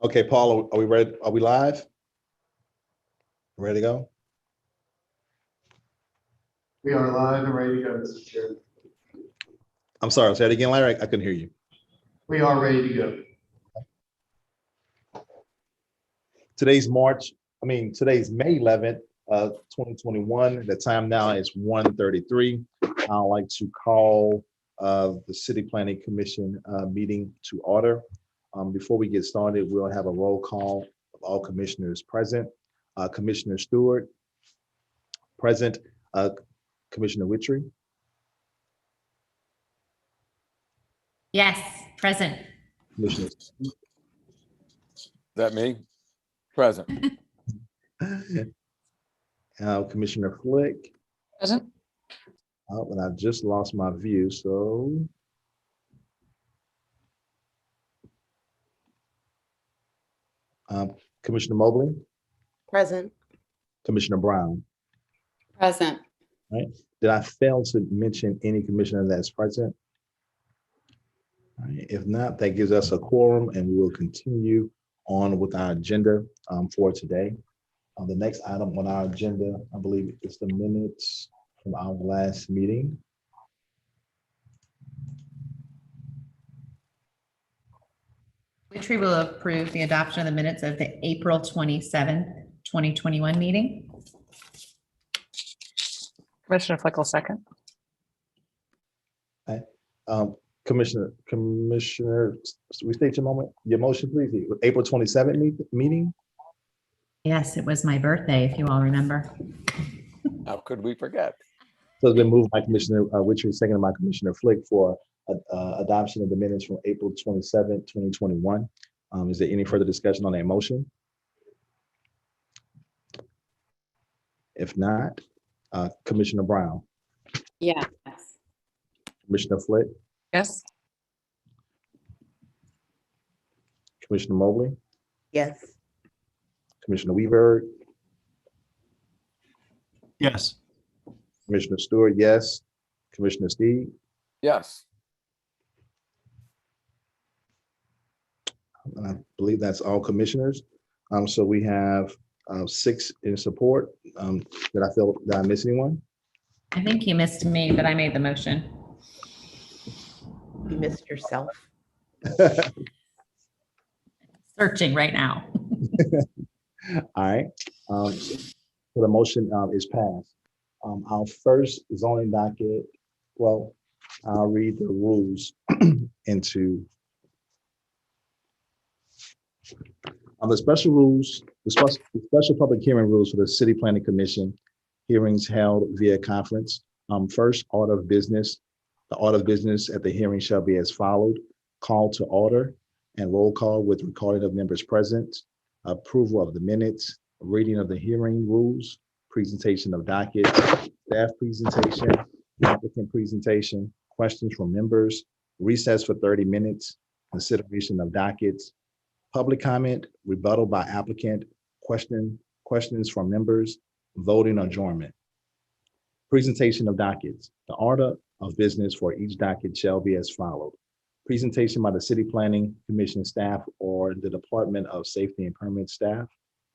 Okay, Paul, are we ready? Are we live? Ready to go? We are live and ready to go, Mr. Chair. I'm sorry, say it again, Larry. I couldn't hear you. We are ready to go. Today's May 11th, 2021. The time now is 1:33. I'd like to call the City Planning Commission meeting to order. Before we get started, we'll have a roll call of all commissioners present. Commissioner Stewart, present. Commissioner Witry, Yes, present. Commissioner Is that me? Present. Commissioner Flick. Present. Oh, and I just lost my view, so. Commissioner Mobley, Present. Commissioner Brown. Present. Right? Did I fail to mention any commissioner that's present? All right, if not, that gives us a quorum and we will continue on with our agenda for today. The next item on our agenda, I believe, is the minutes from our last meeting. Which we will approve the adoption of the minutes of the April 27th, 2021 meeting. Commissioner Flick will second. Commissioner, restate your motion, please. April 27th meeting. Yes, it was my birthday, if you all remember. How could we forget? So it's been moved by Commissioner Witry, seconded by Commissioner Flick for adoption of the minutes from April 27th, 2021. Is there any further discussion on that motion? If not, Commissioner Brown, Yes. Commissioner Flick, Yes. Commissioner Mobley, Yes. Commissioner Weaver, Yes. Commissioner Stewart, yes. Commissioner Steve, Yes. and I believe that's all commissioners. So we have 6 in support. Did I miss anyone? I think you missed me, but I made the motion. You missed yourself. Searching right now. All right, so the motion is passed. Our first zoning docket, well, I'll read the rules into the special rules, the special public hearing rules for the City Planning Commission hearings held via conference. First order of business, the order of business at the hearing shall be as followed: call to order and roll call with recording of members present, approval of the minutes, reading of the hearing rules, presentation of dockets, staff presentation, applicant presentation, questions from members, recess for 30 minutes, consideration of dockets, public comment, rebuttal by applicant, questions from members, voting adjournment. Presentation of dockets. The order of business for each docket shall be as followed: presentation by the City Planning Commission staff or the Department of Safety and Permit staff,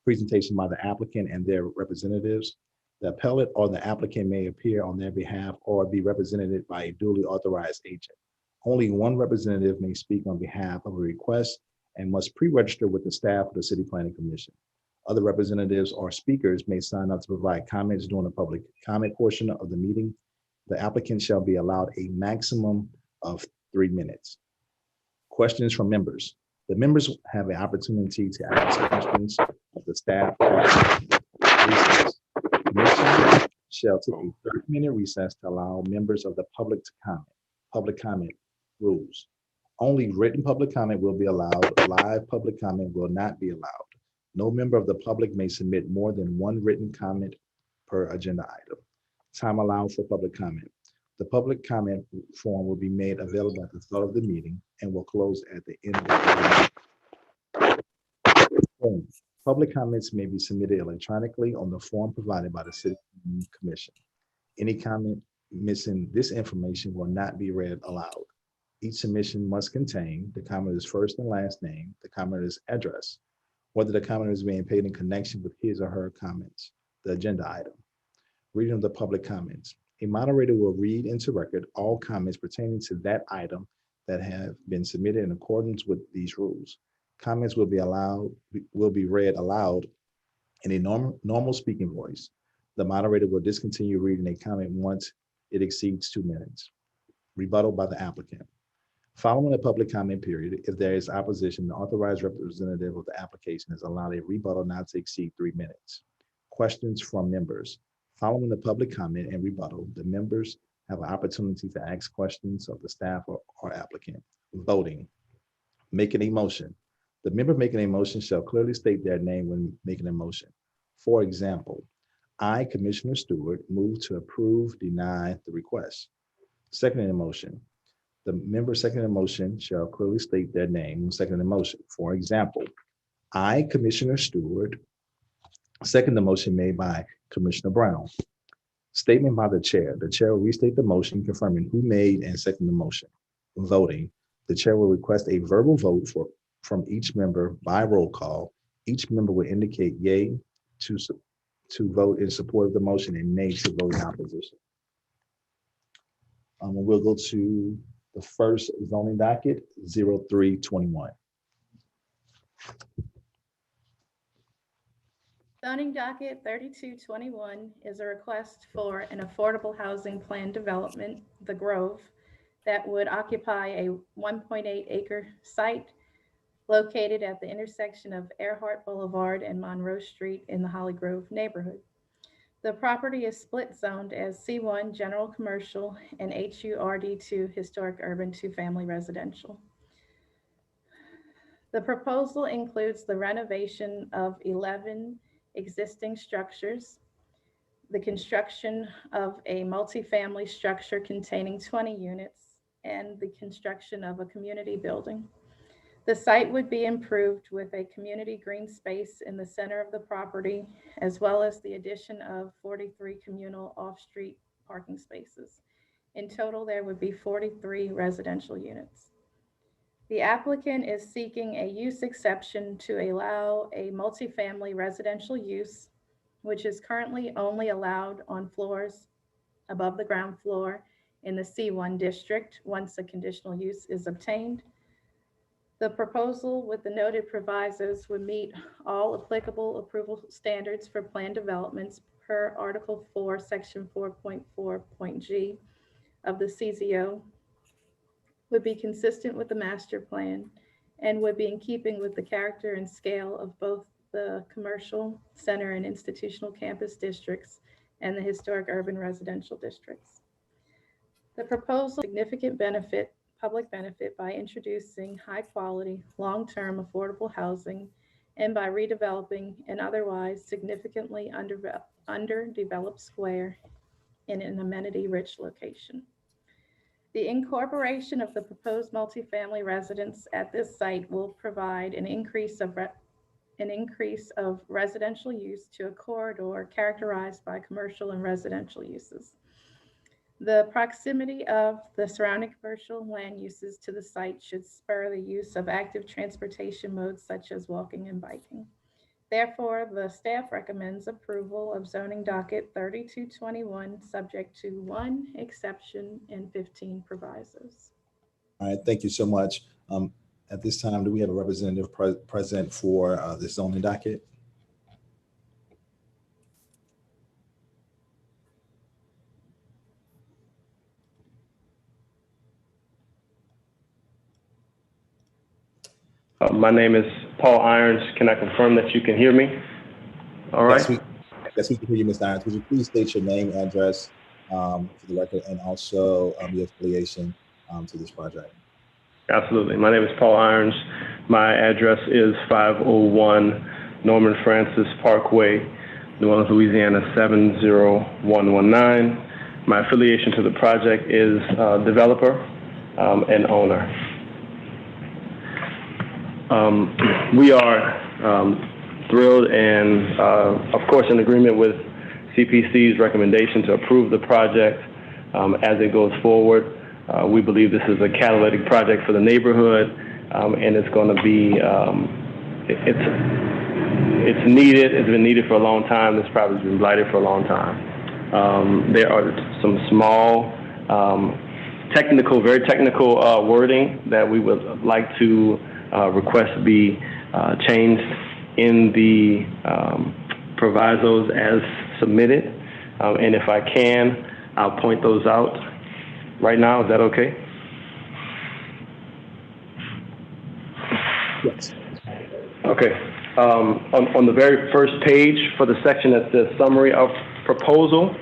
presentation by the applicant and their representatives. The appellate or the applicant may appear on their behalf or be represented by a duly authorized agent. Only one representative may speak on behalf of a request and must pre-register with the staff of the City Planning Commission. Other representatives or speakers may sign up to provide comments during the public comment portion of the meeting. The applicant shall be allowed a maximum of 3 minutes. Questions from members. The members have an opportunity to ask questions of the staff. Commission shall take a 30-minute recess to allow members of the public to comment. Public comment rules. Only written public comment will be allowed. Live public comment will not be allowed. No member of the public may submit more than 1 written comment per agenda item. Time allowed for public comment. The public comment form will be made available at the start of the meeting and will close at the end of the meeting. Public comments may be submitted electronically on the form provided by the City Commission. Any comment missing this information will not be read aloud. Each submission must contain the commenter's first and last name, the commenter's address, whether the commenter is being paid in connection with his or her comments, the agenda item. Reading of the public comments. A moderator will read into record all comments pertaining to that item that have been submitted in accordance with these rules. Comments will be read aloud in a normal speaking voice. The moderator will discontinue reading a comment once it exceeds 2 minutes. Rebuttal by the applicant. Following the public comment period, if there is opposition, the authorized representative of the application is allowed a rebuttal not to exceed 3 minutes. Questions from members. Following the public comment and rebuttal, the members have an opportunity to ask questions of the staff or applicant. Voting. Making a motion. The member making a motion shall clearly state their name when making a motion. For example, I, Commissioner Stewart, move to approve, deny the request. Seconding the motion. The member seconding the motion shall clearly state their name when seconding the motion. For example, I, Commissioner Stewart, second the motion made by Commissioner Brown. Statement by the chair. The chair will restate the motion, confirming who made and seconded the motion. Voting. The chair will request a verbal vote from each member by roll call. Each member will indicate yay to vote in support of the motion and nay to vote in opposition. We'll go to the first zoning docket, 0321. Zoning docket 3221 is a request for an affordable housing plan development, The Grove, that would occupy a 1.8 acre site located at the intersection of Earhart Boulevard and Monroe Street in the Holly Grove neighborhood. The property is split zoned as C1 General Commercial and HURD2 Historic Urban 2-Family Residential. The proposal includes the renovation of 11 existing structures, the construction of a multifamily structure containing 20 units, and the construction of a community building. The site would be improved with a community green space in the center of the property, as well as the addition of 43 communal off-street parking spaces. In total, there would be 43 residential units. The applicant is seeking a use exception to allow a multifamily residential use, which is currently only allowed on floors above the ground floor in the C1 district once a conditional use is obtained. The proposal with the noted provisos would meet all applicable approval standards for plan developments per Article 4, Section 4.4.g of the CZO, would be consistent with the master plan, and would be in keeping with the character and scale of both the commercial center and institutional campus districts and the historic urban residential districts. The proposal significant public benefit by introducing high quality, long-term affordable housing and by redeveloping an otherwise significantly underdeveloped square in an amenity-rich location. The incorporation of the proposed multifamily residence at this site will provide an increase of residential use to a corridor characterized by commercial and residential uses. The proximity of the surrounding commercial land uses to the site should spur the use of active transportation modes such as walking and biking. Therefore, the staff recommends approval of zoning docket 3221, subject to 1 exception and 15 provisos. All right, thank you so much. At this time, do we have a representative present for the zoning docket? My name is Paul Irons. Can I confirm that you can hear me? All right. Yes, we can hear you, Mr. Irons. Would you please state your name, address for the record, and also your affiliation to this project? Absolutely. My name is Paul Irons. My address is 501 Norman Francis Parkway, New Orleans, Louisiana 70119. My affiliation to the project is developer and owner. We are thrilled and, of course, in agreement with CPC's recommendation to approve the project as it goes forward. We believe this is a catalytic project for the neighborhood, and it's going to be, it's needed. It's been needed for a long time. This property's been blighted for a long time. There are some small, very technical wording that we would like to request be changed in the provisos as submitted. And if I can, I'll point those out right now. Is that okay? Yes. Okay. On the very first page for the section that says summary of proposal,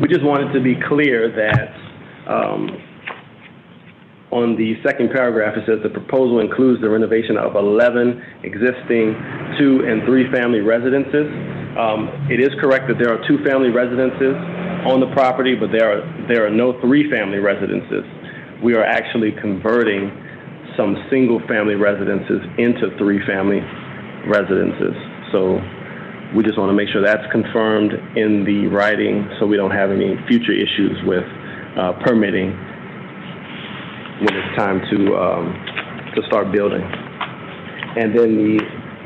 we just wanted to be clear that on the second paragraph, it says the proposal includes the renovation of 11 existing 2- and 3-family residences. It is correct that there are 2-family residences on the property, but there are no 3-family residences. We are actually converting some single-family residences into 3-family residences. So we just want to make sure that's confirmed in the writing so we don't have any future issues with permitting when it's time to start building. And then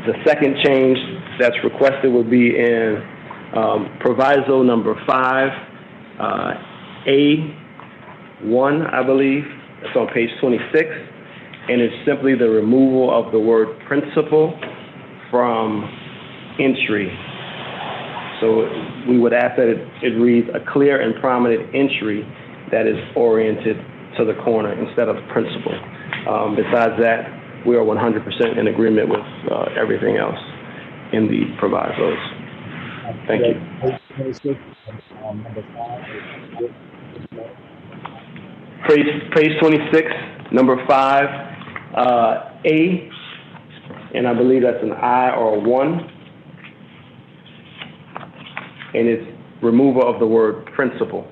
the second change that's requested would be in proviso number 5, A1, I believe. It's on page 26. And it's simply the removal of the word principal from entry. So we would ask that it reads a clear and prominent entry that is oriented to the corner instead of principal. Besides that, we are 100% in agreement with everything else in the provisos. Thank you. Page 26, number 5, A, and I believe that's an I or a 1, and it's removal of the word principal.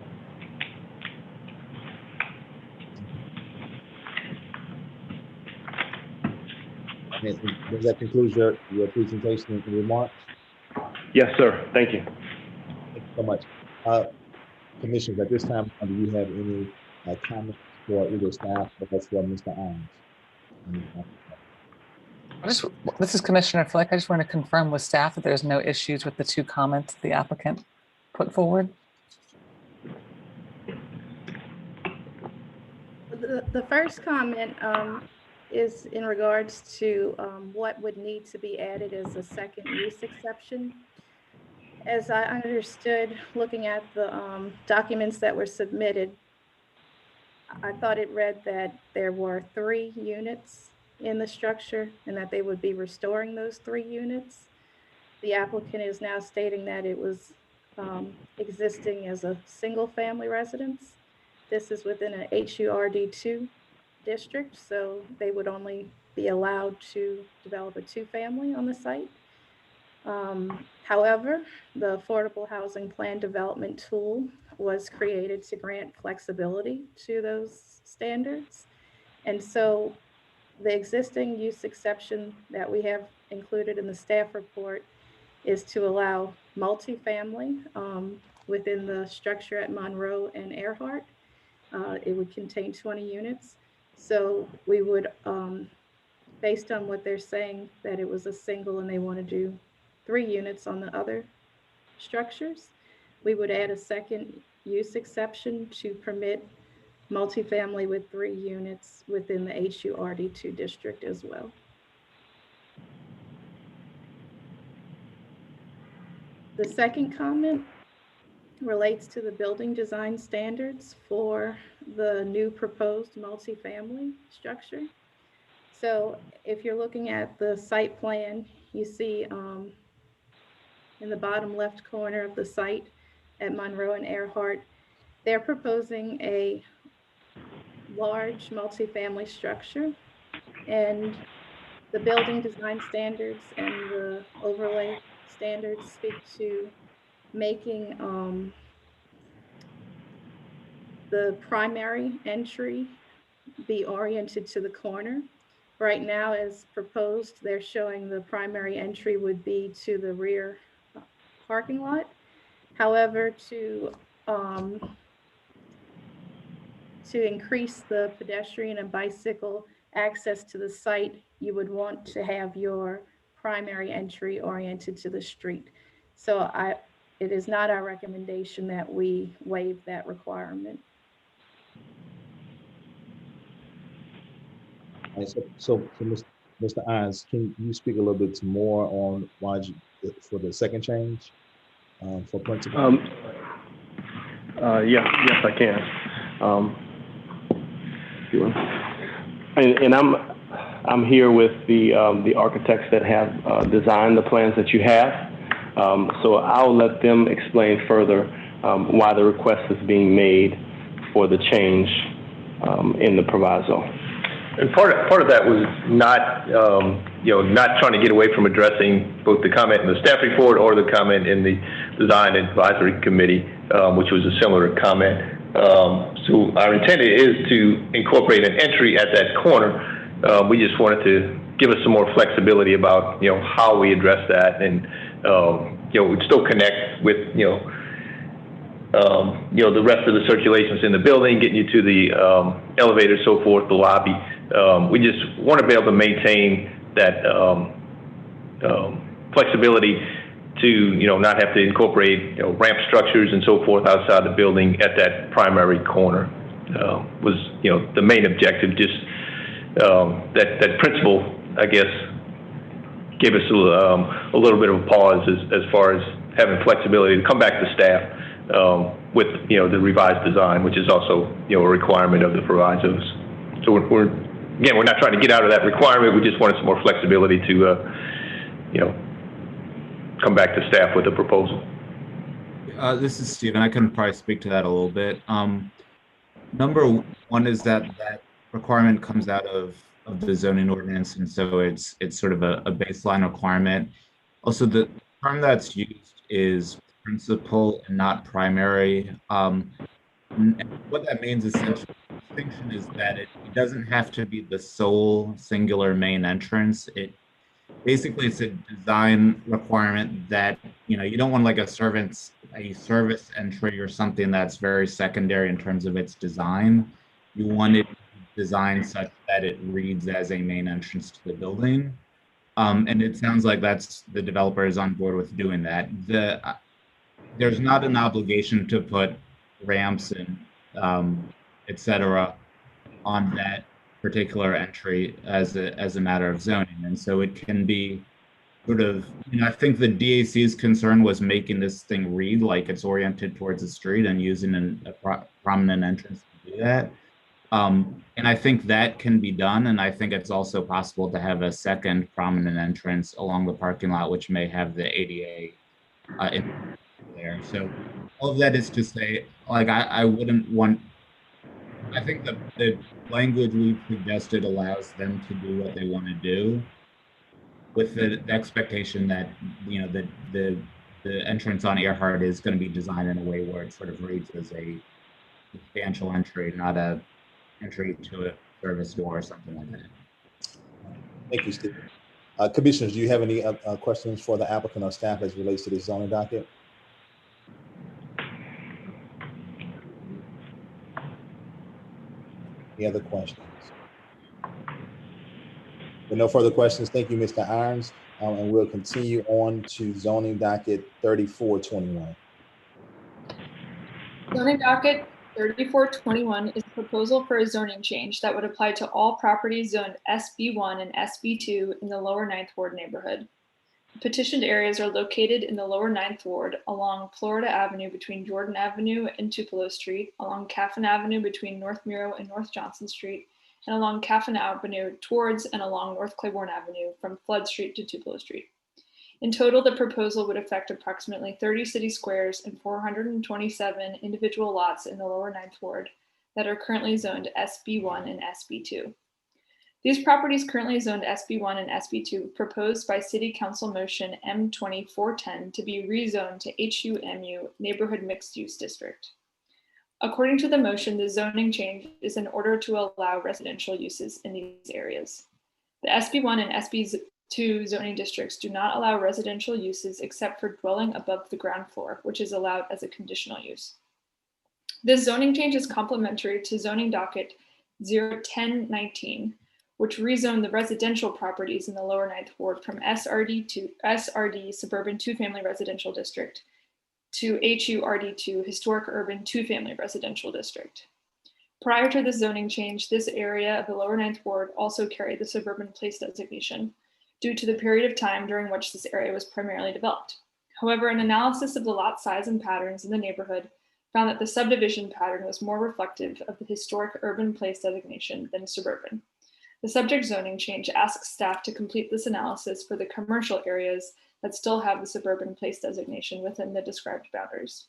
Does that conclude your presentation and remarks? Yes, sir. Thank you. Thank you so much. Commissioners, at this time, do you have any comments for either staff or for Mr. Irons? This is Commissioner Flick. I just want to confirm with staff that there's no issues with the 2 comments the applicant put forward. The first comment is in regards to what would need to be added as a second use exception. As I understood, looking at the documents that were submitted, I thought it read that there were 3 units in the structure and that they would be restoring those 3 units. The applicant is now stating that it was existing as a single-family residence. This is within an HURD2 district, so they would only be allowed to develop a 2-family on the site. However, the Affordable Housing Plan Development Tool was created to grant flexibility to those standards. And so the existing use exception that we have included in the staff report is to allow multifamily within the structure at Monroe and Earhart. It would contain 20 units. So we would, based on what they're saying, that it was a single and they want to do 3 units on the other structures, we would add a second use exception to permit multifamily with 3 units within the HURD2 district as well. The second comment relates to the building design standards for the new proposed multifamily structure. So if you're looking at the site plan, you see in the bottom left corner of the site at Monroe and Earhart, they're proposing a large multifamily structure, and the building design standards and the overlay standards speak to making the primary entry be oriented to the corner. Right now, as proposed, they're showing the primary entry would be to the rear parking lot. However, to to increase the pedestrian and bicycle access to the site, you would want to have your primary entry oriented to the street. So it is not our recommendation that we waive that requirement. And so Mr. Irons, can you speak a little bit more on for the second change for principal? Yes, I can. And I'm here with the architects that have designed the plans that you have. So I'll let them explain further why the request is being made for the change in the proviso. And part of that was not, not trying to get away from addressing both the comment in the staff report or the comment in the design advisory committee, which was a similar comment. So our intent is to incorporate an entry at that corner. We just wanted to give us some more flexibility about, how we address that, and we'd still connect with, the rest of the circulations in the building, getting you to the elevator, so forth, the lobby. We just want to be able to maintain that flexibility to, not have to incorporate, ramp structures and so forth outside the building at that primary corner. Was, the main objective. Just that principle, I guess, gave us a little bit of a pause as far as having flexibility to come back to staff with, the revised design, which is also, a requirement of the provisos. So we're not trying to get out of that requirement. We just wanted some more flexibility to, come back to staff with a proposal. This is Stephen. I can probably speak to that a little bit. Number one is that requirement comes out of the zoning ordinance, and so it's sort of a baseline requirement. Also, the term that's used is principal and not primary. And what that means essentially, the distinction is that it doesn't have to be the sole singular main entrance. Basically, it's a design requirement that, you don't want like a service entry or something that's very secondary in terms of its design. You want it designed such that it reads as a main entrance to the building. And it sounds like the developer is on board with doing that. There's not an obligation to put ramps and et cetera on that particular entry as a matter of zoning. And so it can be sort of, I think the DAC's concern was making this thing read like it's oriented towards the street and using a prominent entrance to do that. And I think that can be done. And I think it's also possible to have a second prominent entrance along the parking lot, which may have the ADA in there. So all of that is to say, like, I wouldn't want, I think the language we've suggested allows them to do what they want to do, with the expectation that, the entrance on Earhart is going to be designed in a way where it sort of reads as a substantial entry, not a entry to a service door or something like that. Thank you, Steve. Commissioners, do you have any questions for the applicant or staff as it relates to the zoning docket? Any other questions? With no further questions, thank you, Mr. Irons, and we'll continue on to zoning docket 3421. Zoning docket 3421 is a proposal for a zoning change that would apply to all properties zoned SB1 and SB2 in the lower 9th Ward neighborhood. The petitioned areas are located in the lower 9th Ward along Florida Avenue between Jordan Avenue and Tupelo Street, along Caffin Avenue between North Miro and North Johnson Street, and along Caffin Avenue towards and along North Claiborne Avenue from Flood Street to Tupelo Street. In total, the proposal would affect approximately 30 city squares and 427 individual lots in the lower 9th Ward that are currently zoned SB1 and SB2. These properties currently zoned SB1 and SB2 proposed by City Council Motion M2410 to be rezoned to HUMU Neighborhood Mixed Use District. According to the motion, the zoning change is in order to allow residential uses in these areas. The SB1 and SB2 zoning districts do not allow residential uses except for dwelling above the ground floor, which is allowed as a conditional use. This zoning change is complementary to zoning docket 01019, which rezoned the residential properties in the lower ninth ward from SRD to SRD suburban two-family residential district to HURD2 historic urban two-family residential district. Prior to the zoning change, this area of the lower ninth ward also carried the suburban place designation due to the period of time during which this area was primarily developed. However, an analysis of the lot size and patterns in the neighborhood found that the subdivision pattern was more reflective of the historic urban place designation than suburban. The subject zoning change asks staff to complete this analysis for the commercial areas that still have the suburban place designation within the described boundaries.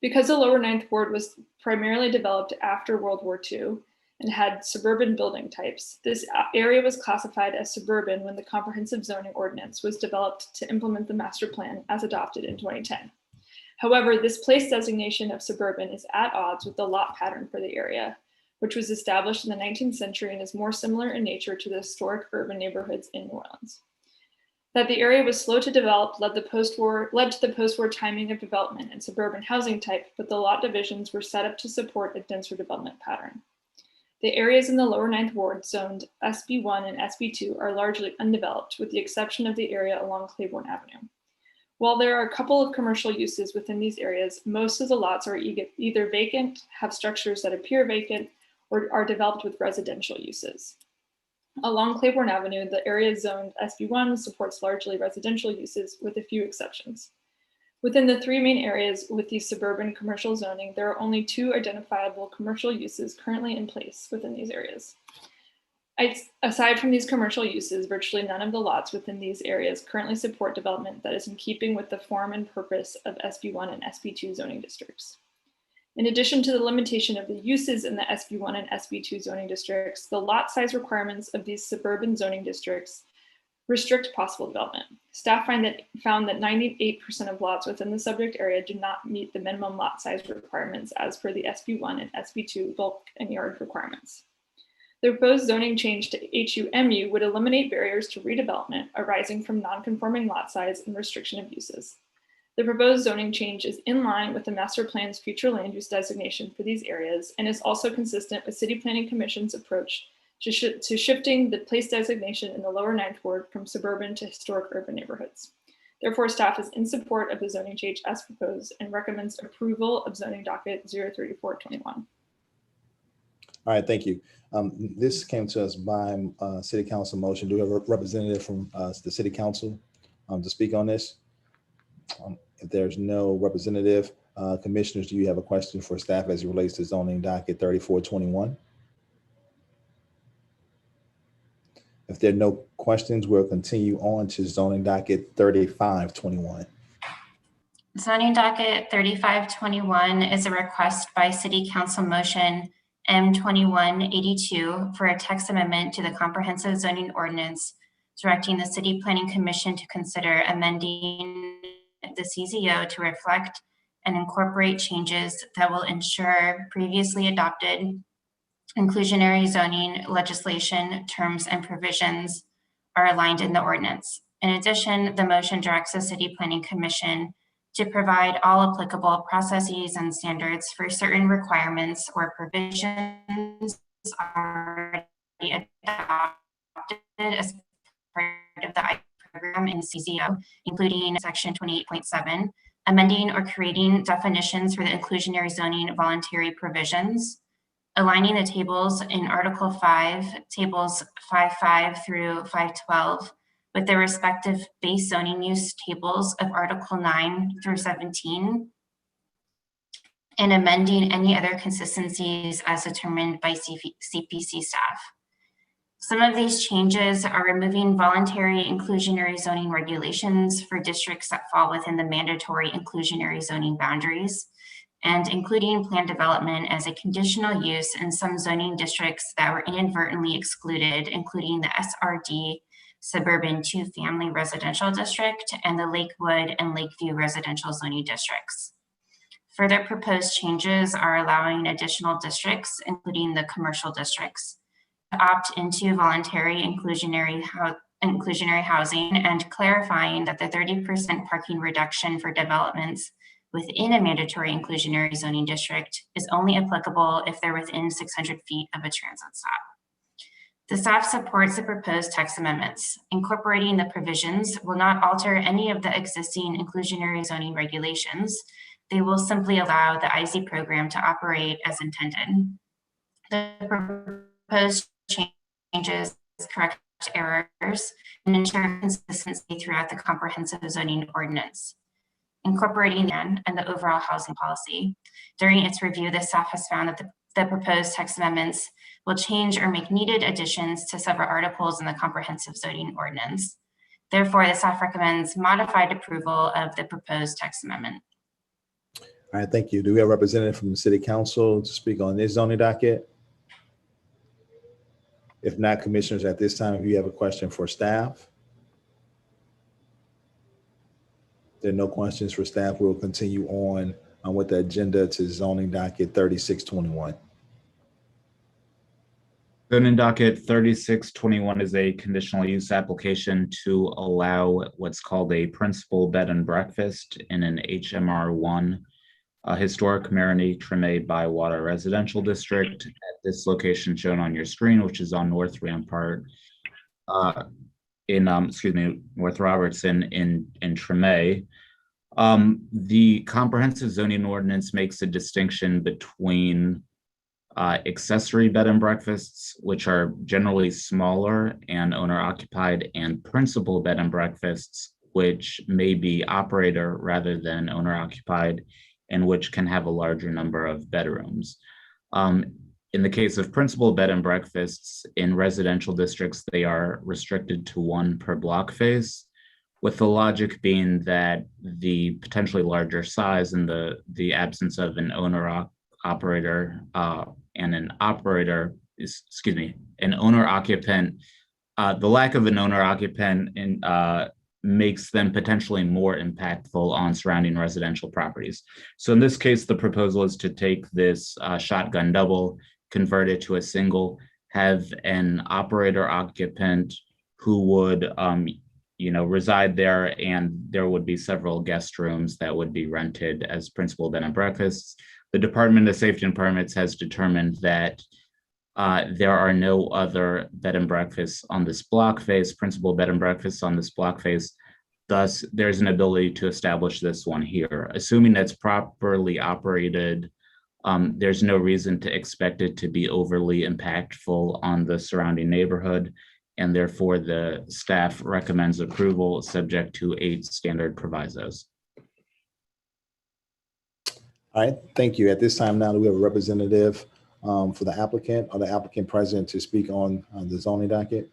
Because the lower ninth ward was primarily developed after World War II and had suburban building types, this area was classified as suburban when the comprehensive zoning ordinance was developed to implement the master plan as adopted in 2010. However, this place designation of suburban is at odds with the lot pattern for the area, which was established in the 19th century and is more similar in nature to the historic urban neighborhoods in New Orleans. That the area was slow to develop led to the post-war timing of development and suburban housing type, but the lot divisions were set up to support a denser development pattern. The areas in the lower ninth ward zoned SB1 and SB2 are largely undeveloped, with the exception of the area along Claiborne Avenue. While there are a couple of commercial uses within these areas, most of the lots are either vacant, have structures that appear vacant, or are developed with residential uses. Along Claiborne Avenue, the area zoned SB1 supports largely residential uses with a few exceptions. Within the three main areas with the suburban commercial zoning, there are only two identifiable commercial uses currently in place within these areas. Aside from these commercial uses, virtually none of the lots within these areas currently support development that is in keeping with the form and purpose of SB1 and SB2 zoning districts. In addition to the limitation of the uses in the SB1 and SB2 zoning districts, the lot size requirements of these suburban zoning districts restrict possible development. Staff found that 98% of lots within the subject area do not meet the minimum lot size requirements as per the SB1 and SB2 bulk and yard requirements. The proposed zoning change to HUMU would eliminate barriers to redevelopment arising from non-conforming lot size and restriction of uses. The proposed zoning change is in line with the master plan's future land use designation for these areas and is also consistent with City Planning Commission's approach to shifting the place designation in the lower ninth ward from suburban to historic urban neighborhoods. Therefore, staff is in support of the zoning change as proposed and recommends approval of zoning docket 03421. All right, thank you. This came to us by City Council motion. Do we have a representative from the City Council to speak on this? If there's no representative, commissioners, do you have a question for staff as it relates to zoning docket 3421? If there are no questions, we'll continue on to zoning docket 3521. Zoning docket 3521 is a request by City Council motion M2182 for a text amendment to the comprehensive zoning ordinance, directing the City Planning Commission to consider amending the CZO to reflect and incorporate changes that will ensure previously adopted inclusionary zoning legislation, terms, and provisions are aligned in the ordinance. In addition, the motion directs the City Planning Commission to provide all applicable processes and standards for certain requirements or provisions already adopted as part of the program in CZO, including Section 28.7, amending or creating definitions for the inclusionary zoning voluntary provisions, aligning the tables in Article 5, tables 5.5 through 5.12, with their respective base zoning use tables of Article 9 through 17, and amending any other consistencies as determined by CPC staff. Some of these changes are removing voluntary inclusionary zoning regulations for districts that fall within the mandatory inclusionary zoning boundaries, and including planned development as a conditional use in some zoning districts that were inadvertently excluded, including the SRD Suburban Two-Family Residential District and the Lakewood and Lakeview Residential Zoning Districts. Further proposed changes are allowing additional districts, including the commercial districts, to opt into voluntary inclusionary housing and clarifying that the 30% parking reduction for developments within a mandatory inclusionary zoning district is only applicable if they're within 600 feet of a transit stop. The staff supports the proposed text amendments. Incorporating the provisions will not alter any of the existing inclusionary zoning regulations. They will simply allow the IC program to operate as intended. The proposed changes correct errors and ensure consistency throughout the comprehensive zoning ordinance. Incorporating and the overall housing policy. During its review, the staff has found that the proposed text amendments will change or make needed additions to several articles in the comprehensive zoning ordinance. Therefore, the staff recommends modified approval of the proposed text amendment. All right, thank you. Do we have a representative from the city council to speak on this zoning docket? If not, commissioners, at this time, if you have a question for staff. There are no questions for staff. We'll continue on with the agenda to zoning docket 3621. Zoning docket 3621 is a conditional use application to allow what's called a principal bed and breakfast in an HMR1 historic Marigny Treme Bywater residential district at this location shown on your screen, which is on North Rampart North Robertson in Treme. The comprehensive zoning ordinance makes a distinction between accessory bed and breakfasts, which are generally smaller and owner occupied, and principal bed and breakfasts, which may be operator rather than owner occupied, and which can have a larger number of bedrooms. In the case of principal bed and breakfasts in residential districts, they are restricted to one per block face, with the logic being that the potentially larger size and the absence of an owner operator and an operator is, an owner occupant, the lack of an owner occupant makes them potentially more impactful on surrounding residential properties. So in this case, the proposal is to take this shotgun double, convert it to a single, have an operator occupant who would reside there, and there would be several guest rooms that would be rented as principal bed and breakfasts. The Department of Safety and Permits has determined that there are no other bed and breakfasts on this block face, principal bed and breakfasts on this block face. Thus, there's an ability to establish this one here. Assuming it's properly operated, there's no reason to expect it to be overly impactful on the surrounding neighborhood, and therefore the staff recommends approval subject to 8 standard provisos. All right, thank you. At this time now, do we have a representative for the applicant or the applicant present to speak on the zoning docket?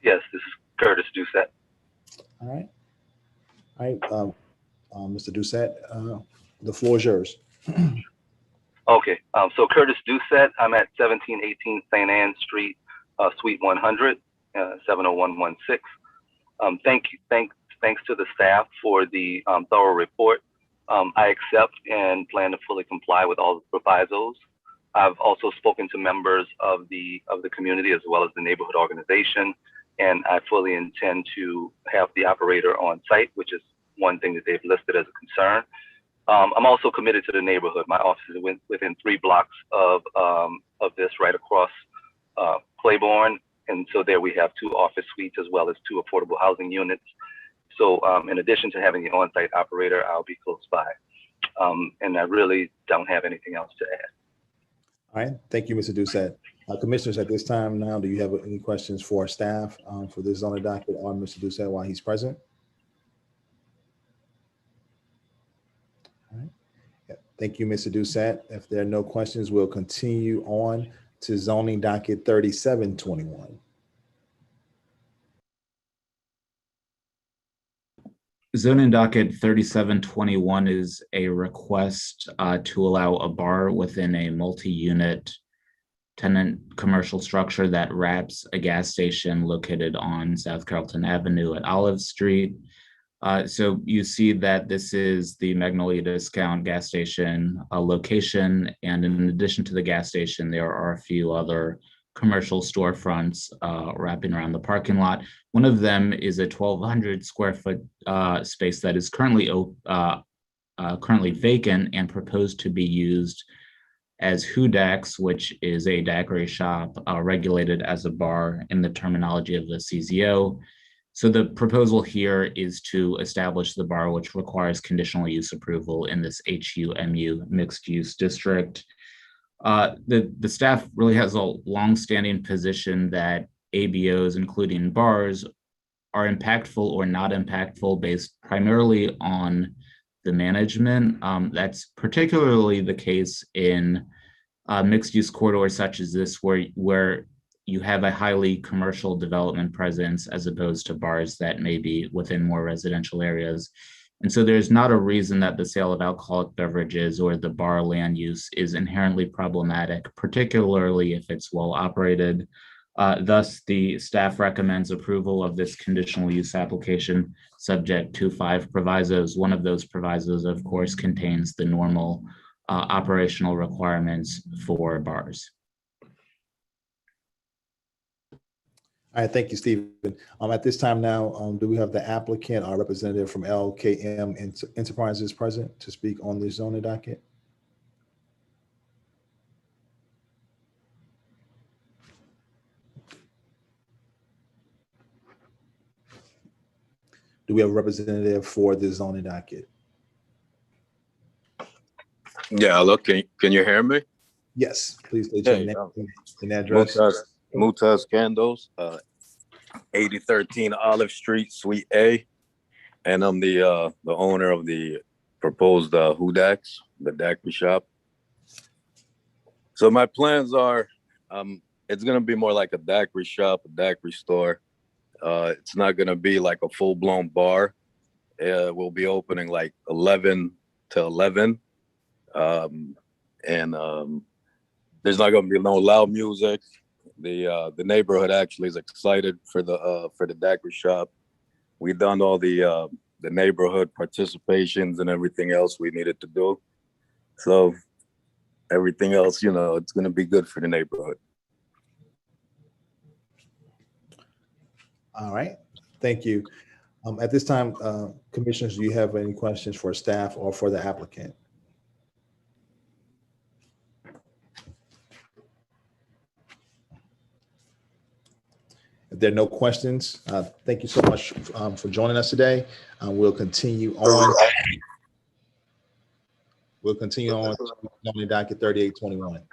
Yes, this is Curtis Doucette. All right, Mr. Doucette, the floor is yours. Okay, so Curtis Doucette, I'm at 1718 St. Anne Street, Suite 100, 70116. Thanks to the staff for the thorough report. I accept and plan to fully comply with all the provisos. I've also spoken to members of the community as well as the neighborhood organization, and I fully intend to have the operator on site, which is one thing that they've listed as a concern. I'm also committed to the neighborhood. My office is within 3 blocks of this, right across Claiborne, and so there we have 2 office suites as well as 2 affordable housing units. So in addition to having the on-site operator, I'll be close by. And I really don't have anything else to add. All right, thank you, Mr. Doucette. Commissioners, at this time now, do you have any questions for our staff for this zoning docket or Mr. Doucette while he's present? All right, yeah, thank you, Mr. Doucette. If there are no questions, we'll continue on to zoning docket 3721. Zoning docket 3721 is a request to allow a bar within a multi-unit tenant commercial structure that wraps a gas station located on South Carrollton Avenue at Olive Street. So you see that this is the Magnolia Discount gas station location, and in addition to the gas station, there are a few other commercial storefronts wrapping around the parking lot. One of them is a 1,200 square foot space that is currently currently vacant and proposed to be used as Hudax, which is a daiquiri shop regulated as a bar in the terminology of the CZO. So the proposal here is to establish the bar, which requires conditional use approval in this HUMU mixed use district. The staff really has a longstanding position that ABOs, including bars, are impactful or not impactful based primarily on the management. That's particularly the case in mixed-use corridors such as this, where you have a highly commercial development presence as opposed to bars that may be within more residential areas. And so there's not a reason that the sale of alcoholic beverages or the bar land use is inherently problematic, particularly if it's well operated. Thus, the staff recommends approval of this conditional use application subject to 5 provisos. One of those provisos, of course, contains the normal operational requirements for bars. All right, thank you, Stephen. At this time now, do we have the applicant or representative from LKM Enterprises present to speak on the zoning docket? Do we have a representative for the zoning docket? Yeah, hello, can you hear me? Yes, please state your Hey, name and address. Mutaz Candles, 8013 Olive Street, Suite A. And I'm the owner of the proposed Hudax, the daiquiri shop. So my plans are, it's gonna be more like a daiquiri shop, a daiquiri store. It's not gonna be like a full-blown bar. We'll be opening like 11 to 11. There's not gonna be no loud music. The neighborhood actually is excited for the daiquiri shop. We've done all the neighborhood participations and everything else we needed to do. So everything else, you know, it's gonna be good for the neighborhood. All right, thank you. At this time, commissioners, do you have any questions for staff or for the applicant? If there are no questions, thank you so much for joining us today. We'll continue on. We'll continue on zoning docket 3821.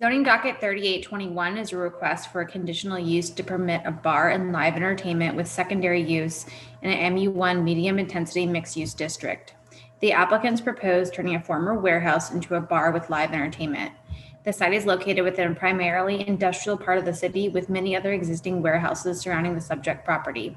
Zoning docket 3821 is a request for a conditional use to permit a bar and live entertainment with secondary use in an MU1 medium intensity mixed use district. The applicants propose turning a former warehouse into a bar with live entertainment. The site is located within a primarily industrial part of the city with many other existing warehouses surrounding the subject property.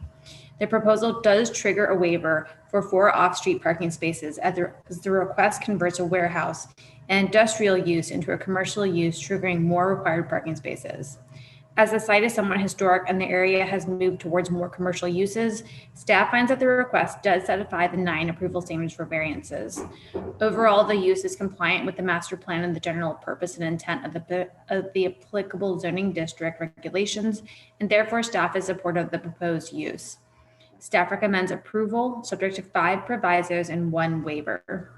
The proposal does trigger a waiver for 4 off-street parking spaces as the request converts a warehouse and industrial use into a commercial use, triggering more required parking spaces. As the site is somewhat historic and the area has moved towards more commercial uses, staff finds that the request does satisfy the 9 approval standards for variances. Overall, the use is compliant with the master plan and the general purpose and intent of the applicable zoning district regulations, and therefore staff is supportive of the proposed use. Staff recommends approval subject to 5 provisos and 1 waiver.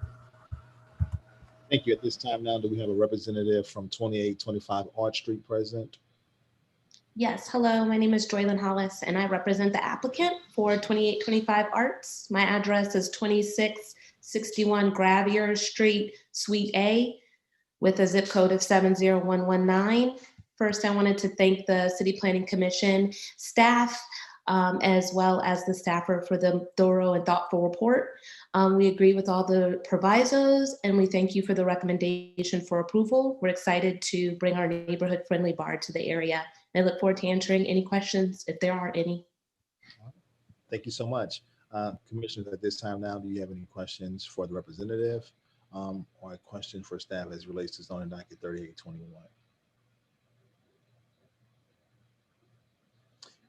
Thank you. At this time now, do we have a representative from 2825 Arch Street present? Yes, hello, my name is Joylyn Hollis and I represent the applicant for 2825 Arts. My address is 2661 Gravier Street, Suite A, with a zip code of 70119. First, I wanted to thank the City Planning Commission staff, as well as the staffer for the thorough and thoughtful report. We agree with all the provisos and we thank you for the recommendation for approval. We're excited to bring our neighborhood friendly bar to the area. I look forward to answering any questions if there are any. Thank you so much. Commissioners, at this time now, do you have any questions for the representative or a question for staff as it relates to zoning docket 3821?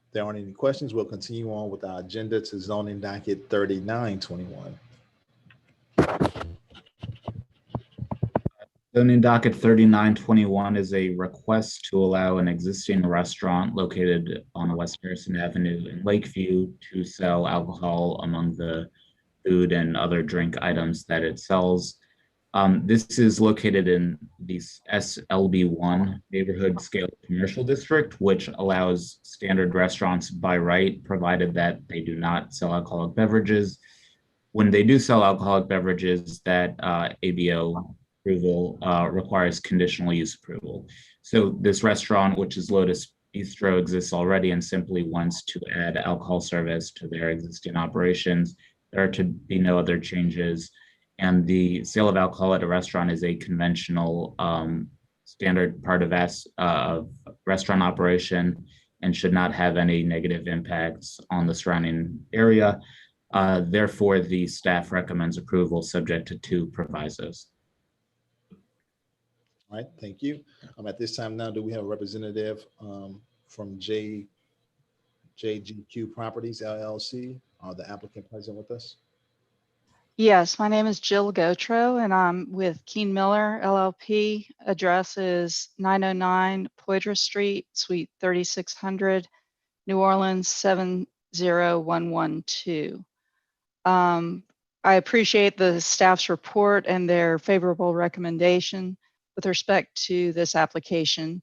If there aren't any questions, we'll continue on with our agenda to zoning docket 3921. Zoning docket 3921 is a request to allow an existing restaurant located on West Harrison Avenue in Lakeview to sell alcohol among the food and other drink items that it sells. This is located in the SLB1 neighborhood scale commercial district, which allows standard restaurants by right, provided that they do not sell alcoholic beverages. When they do sell alcoholic beverages, that ABO approval requires conditional use approval. So this restaurant, which is Lotus Bistro, exists already and simply wants to add alcohol service to their existing operations. There are to be no other changes. And the sale of alcohol at a restaurant is a conventional standard part of restaurant operation and should not have any negative impacts on the surrounding area. Therefore, the staff recommends approval subject to 2 provisos. All right, thank you. At this time now, do we have a representative from JGQ Properties LLC? Are the applicant present with us? Yes, my name is Jill Gotro and I'm with Keen Miller LLP. Address is 909 Poydras Street, Suite 3600, New Orleans 70112. I appreciate the staff's report and their favorable recommendation with respect to this application.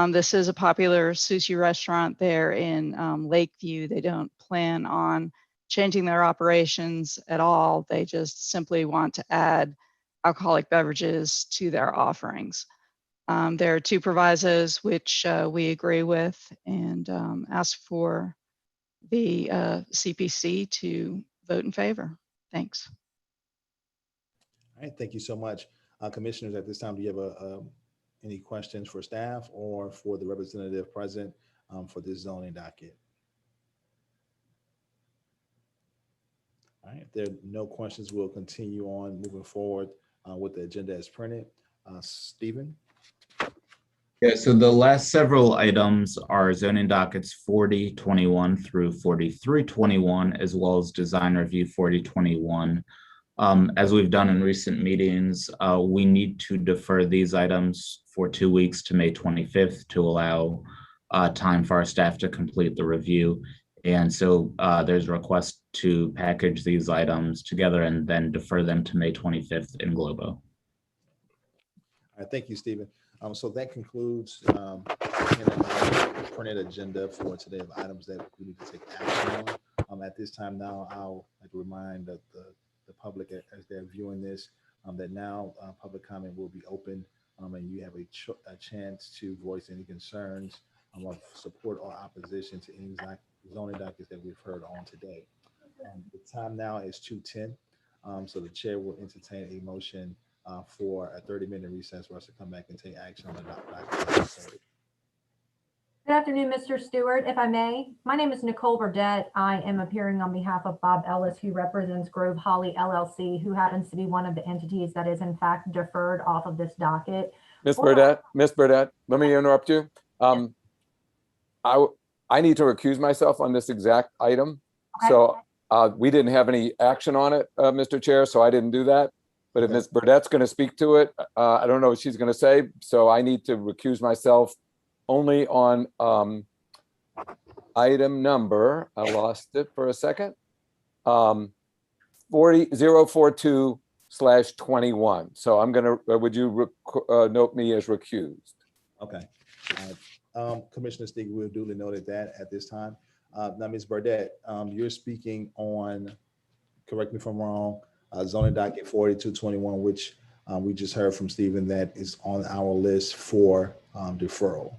This is a popular sushi restaurant there in Lakeview. They don't plan on changing their operations at all. They just simply want to add alcoholic beverages to their offerings. There are 2 provisos which we agree with and ask for the CPC to vote in favor. Thanks. All right, thank you so much. Commissioners, at this time, do you have any questions for staff or for the representative present for this zoning docket? All right, if there are no questions, we'll continue on moving forward with the agenda as printed. Stephen? Yeah, so the last several items are zoning dockets 4021 through 4321, as well as design review 4021. As we've done in recent meetings, we need to defer these items for 2 weeks to May 25th to allow time for our staff to complete the review. And so there's a request to package these items together and then defer them to May 25th in Globo. All right, thank you, Stephen. So that concludes the printed agenda for today of items that we need to take action on. At this time now, I'll like to remind the public as they're viewing this that now public comment will be open and you have a chance to voice any concerns of support or opposition to any zoning dockets that we've heard on today. The time now is 2:10, so the chair will entertain a motion for a 30-minute recess for us to come back and take action on the docket. Good afternoon, Mr. Stewart, if I may. My name is Nicole Burdette. I am appearing on behalf of Bob Ellis, who represents Grove Holly LLC, who happens to be one of the entities that is in fact deferred off of this docket. Ms. Burdette, let me interrupt you. I need to recuse myself on this exact item. Okay. So we didn't have any action on it, Mr. Chair, so I didn't do that. But if Ms. Burdette's going to speak to it, I don't know what she's going to say. So I need to recuse myself only on item number, I lost it for a second, 40042/21. So I'm going to, would you note me as recused? Okay. Commissioner Stieg, we'll duly noted that at this time. Now, Ms. Burdette, you're speaking on, correct me if I'm wrong, zoning docket 4221, which we just heard from Stephen that is on our list for deferral.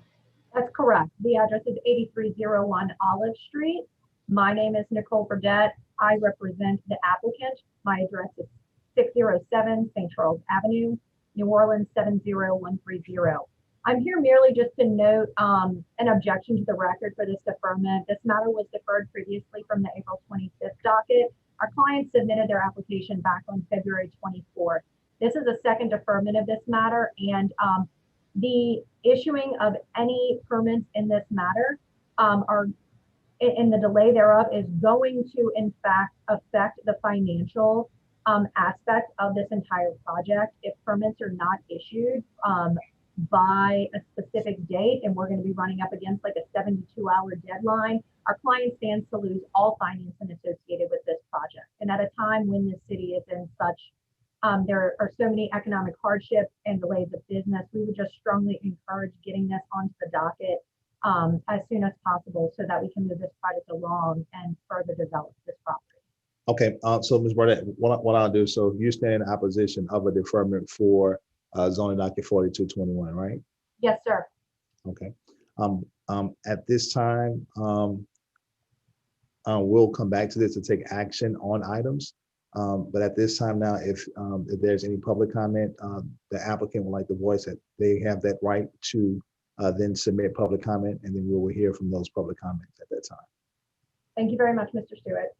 That's correct. The address is 8301 Olive Street. My name is Nicole Burdette. I represent the applicant. My address is 607 St. Charles Avenue, New Orleans 70130. I'm here merely just to note an objection to the record for this deferment. This matter was deferred previously from the April 25th docket. Our client submitted their application back on February 24th. This is a second deferment of this matter, and the issuing of any permits in this matter in the delay thereof is going to in fact affect the financial aspect of this entire project. If permits are not issued by a specific date, and we're going to be running up against like a 72-hour deadline, our client stands to lose all financing associated with this project. And at a time when the city is in such, there are so many economic hardships and delays of business, we would just strongly encourage getting this onto the docket as soon as possible so that we can move this project along and further develop this property. Okay, so Ms. Burdette, what I'll do, so you stand in opposition of a deferment for zoning docket 4221, right? Yes, sir. Okay. At this time, we'll come back to this to take action on items. But at this time now, if there's any public comment, the applicant would like to voice that they have that right to then submit public comment, and then we will hear from those public comments at that time. Thank you very much, Mr. Stewart.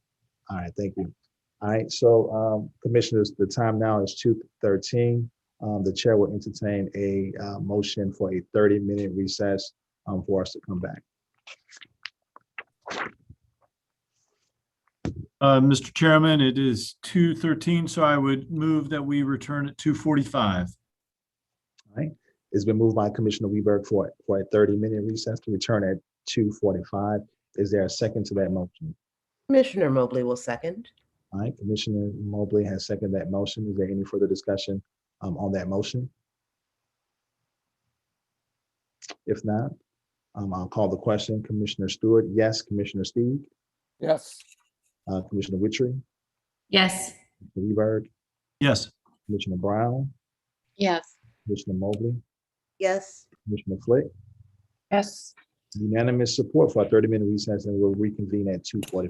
All right, thank you. All right, so commissioners, the time now is 2:13. The chair will entertain a motion for a 30-minute recess for us to come back. Mr. Chairman, it is 2:13, so I would move that we return at 2:45. All right, it's been moved by Commissioner Weberg for a 30-minute recess to return at 2:45. Is there a second to that motion? Commissioner Mobley will second. All right, Commissioner Mobley has seconded that motion. Is there any further discussion on that motion? If not, I'll call the question. Commissioner Stewart, yes. Commissioner Steve? Yes. Commissioner Witry? Yes. Commissioner Weberg? Yes. Commissioner Brown? Yes. Commissioner Mobley? Yes. Commissioner Flick? Yes. Unanimous support for a 30-minute recess, and we'll reconvene at 2:45.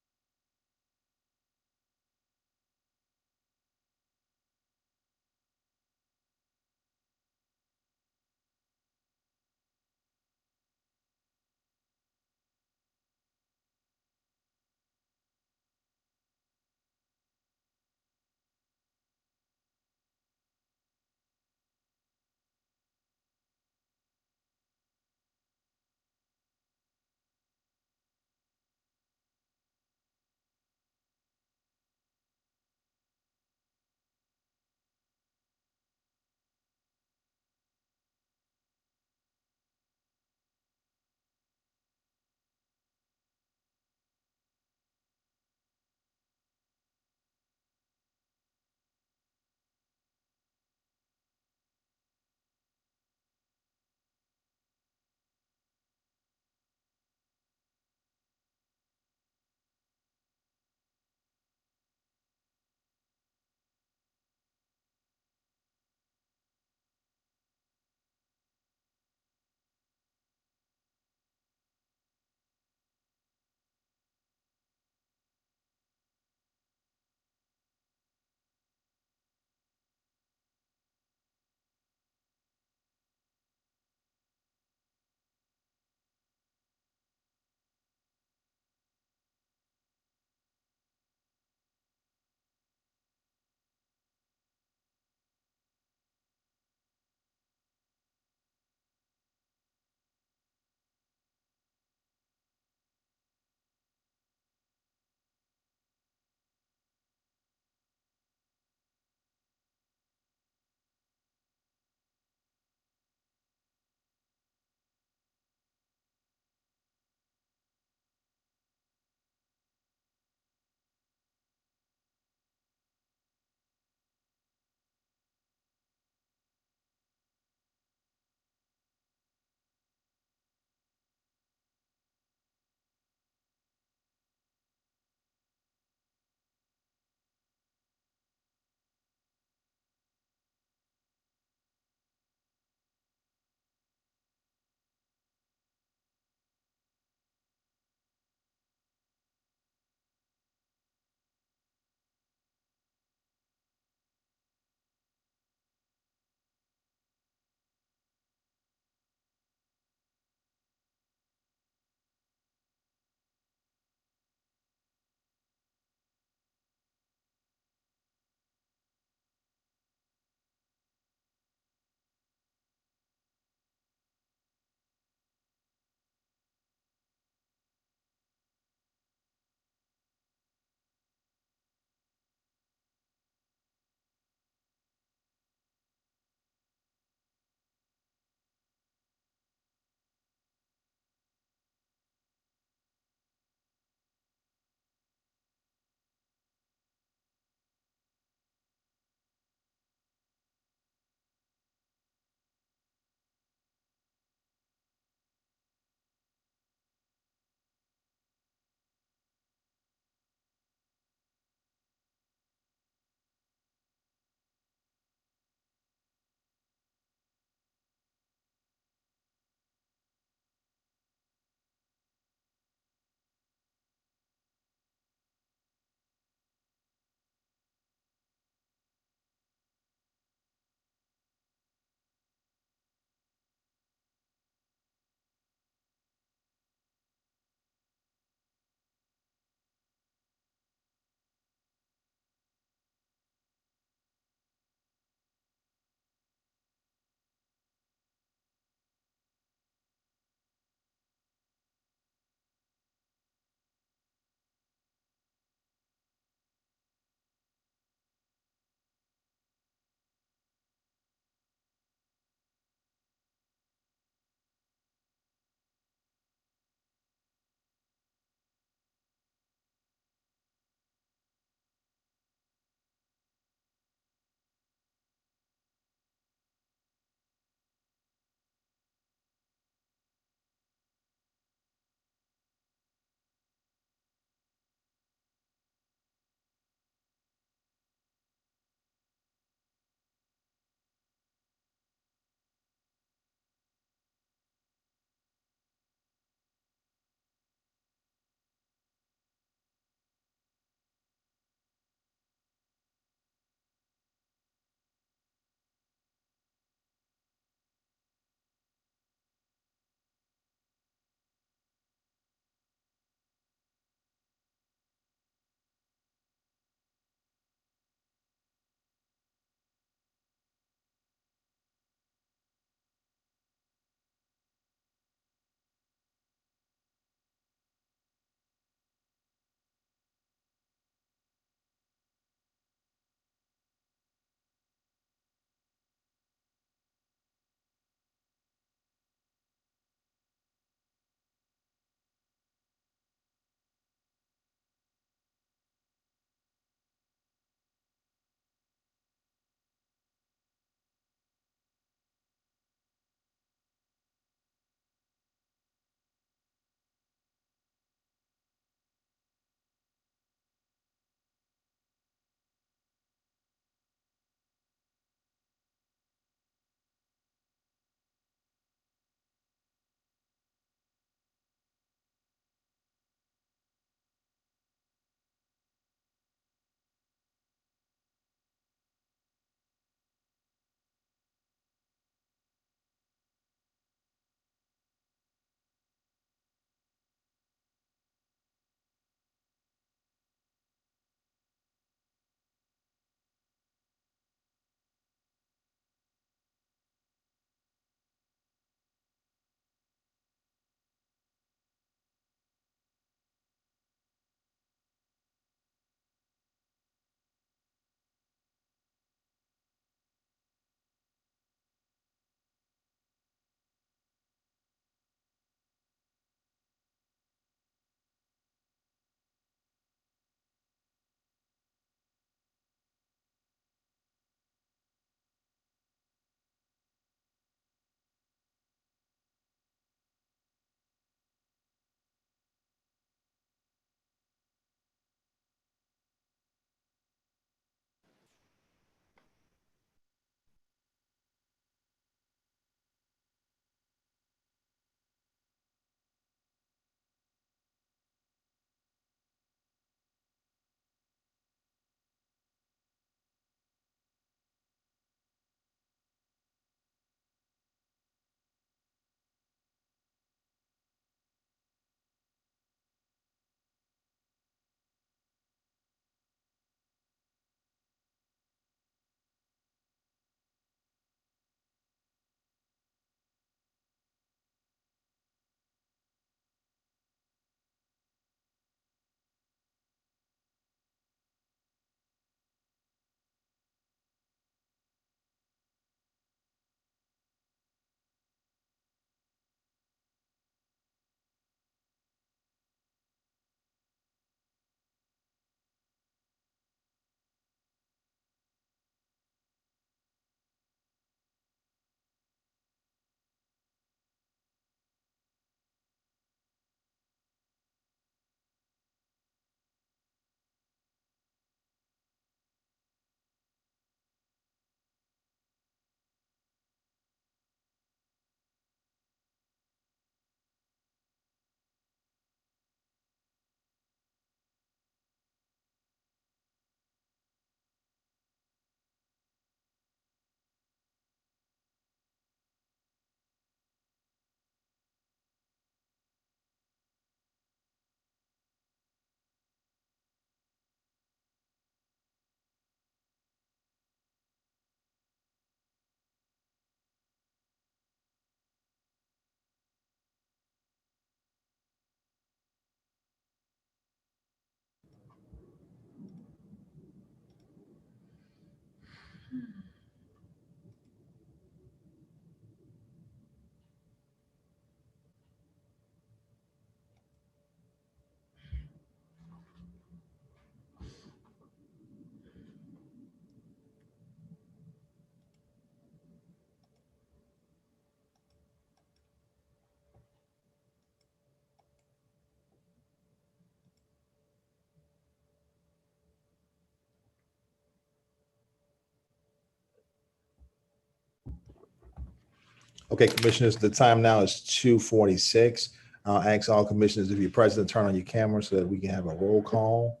Okay, commissioners, the time now is 2:46. I'll ask all commissioners, if you're present, turn on your camera so that we can have a roll call.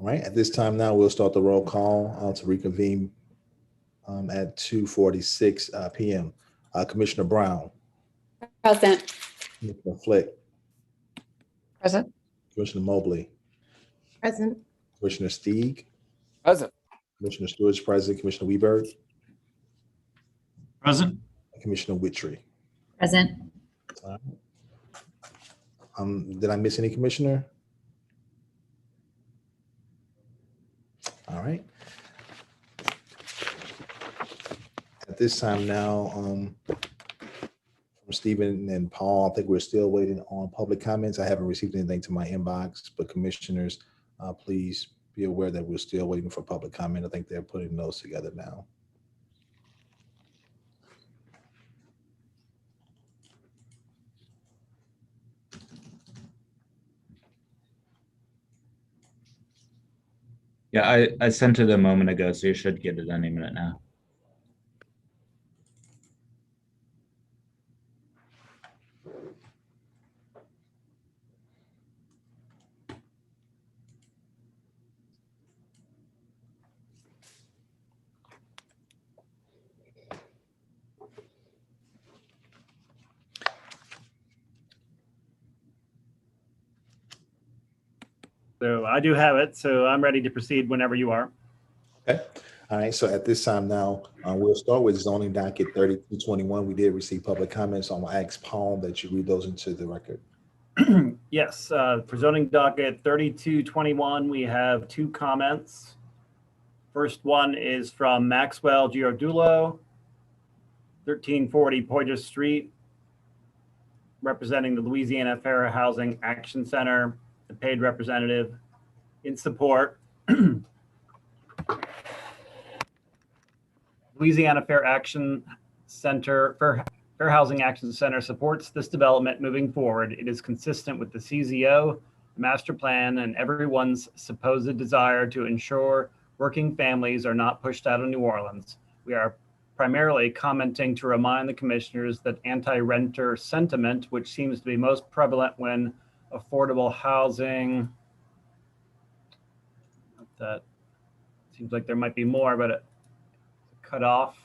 All right, at this time now, we'll start the roll call to reconvene at 2:46 p.m. Commissioner Brown. Present. Commissioner Flick. Present. Commissioner Mobley. Present. Commissioner Steeg. Present. Commissioner Stewart's present. Commissioner Weberg. Present. And Commissioner Witry. Present. Did I miss any commissioner? All right. At this time now, from Stephen and Paul, I think we're still waiting on public comments. I haven't received anything to my inbox, but commissioners, please be aware that we're still waiting for public comment. I think they're putting those together now. Yeah, I sent it a moment ago, so you should get it any minute now. So I do have it, so I'm ready to proceed whenever you are. Okay. All right. So at this time now, we'll start with zoning docket 3221. We did receive public comments. I'm going to ask Paul that you read those into the record. Yes, for zoning docket 3221, we have 2 comments. First one is from Maxwell Giardulo, 1340 Poydras Street, representing the Louisiana Fair Housing Action Center, the paid representative. In support, Louisiana Fair Action Center, Fair Housing Action Center supports this development moving forward. It is consistent with the CZO, master plan, and everyone's supposed desire to ensure working families are not pushed out of New Orleans. We are primarily commenting to remind the commissioners that anti-renter sentiment, which seems to be most prevalent when affordable housing, that seems like there might be more, but it cut off.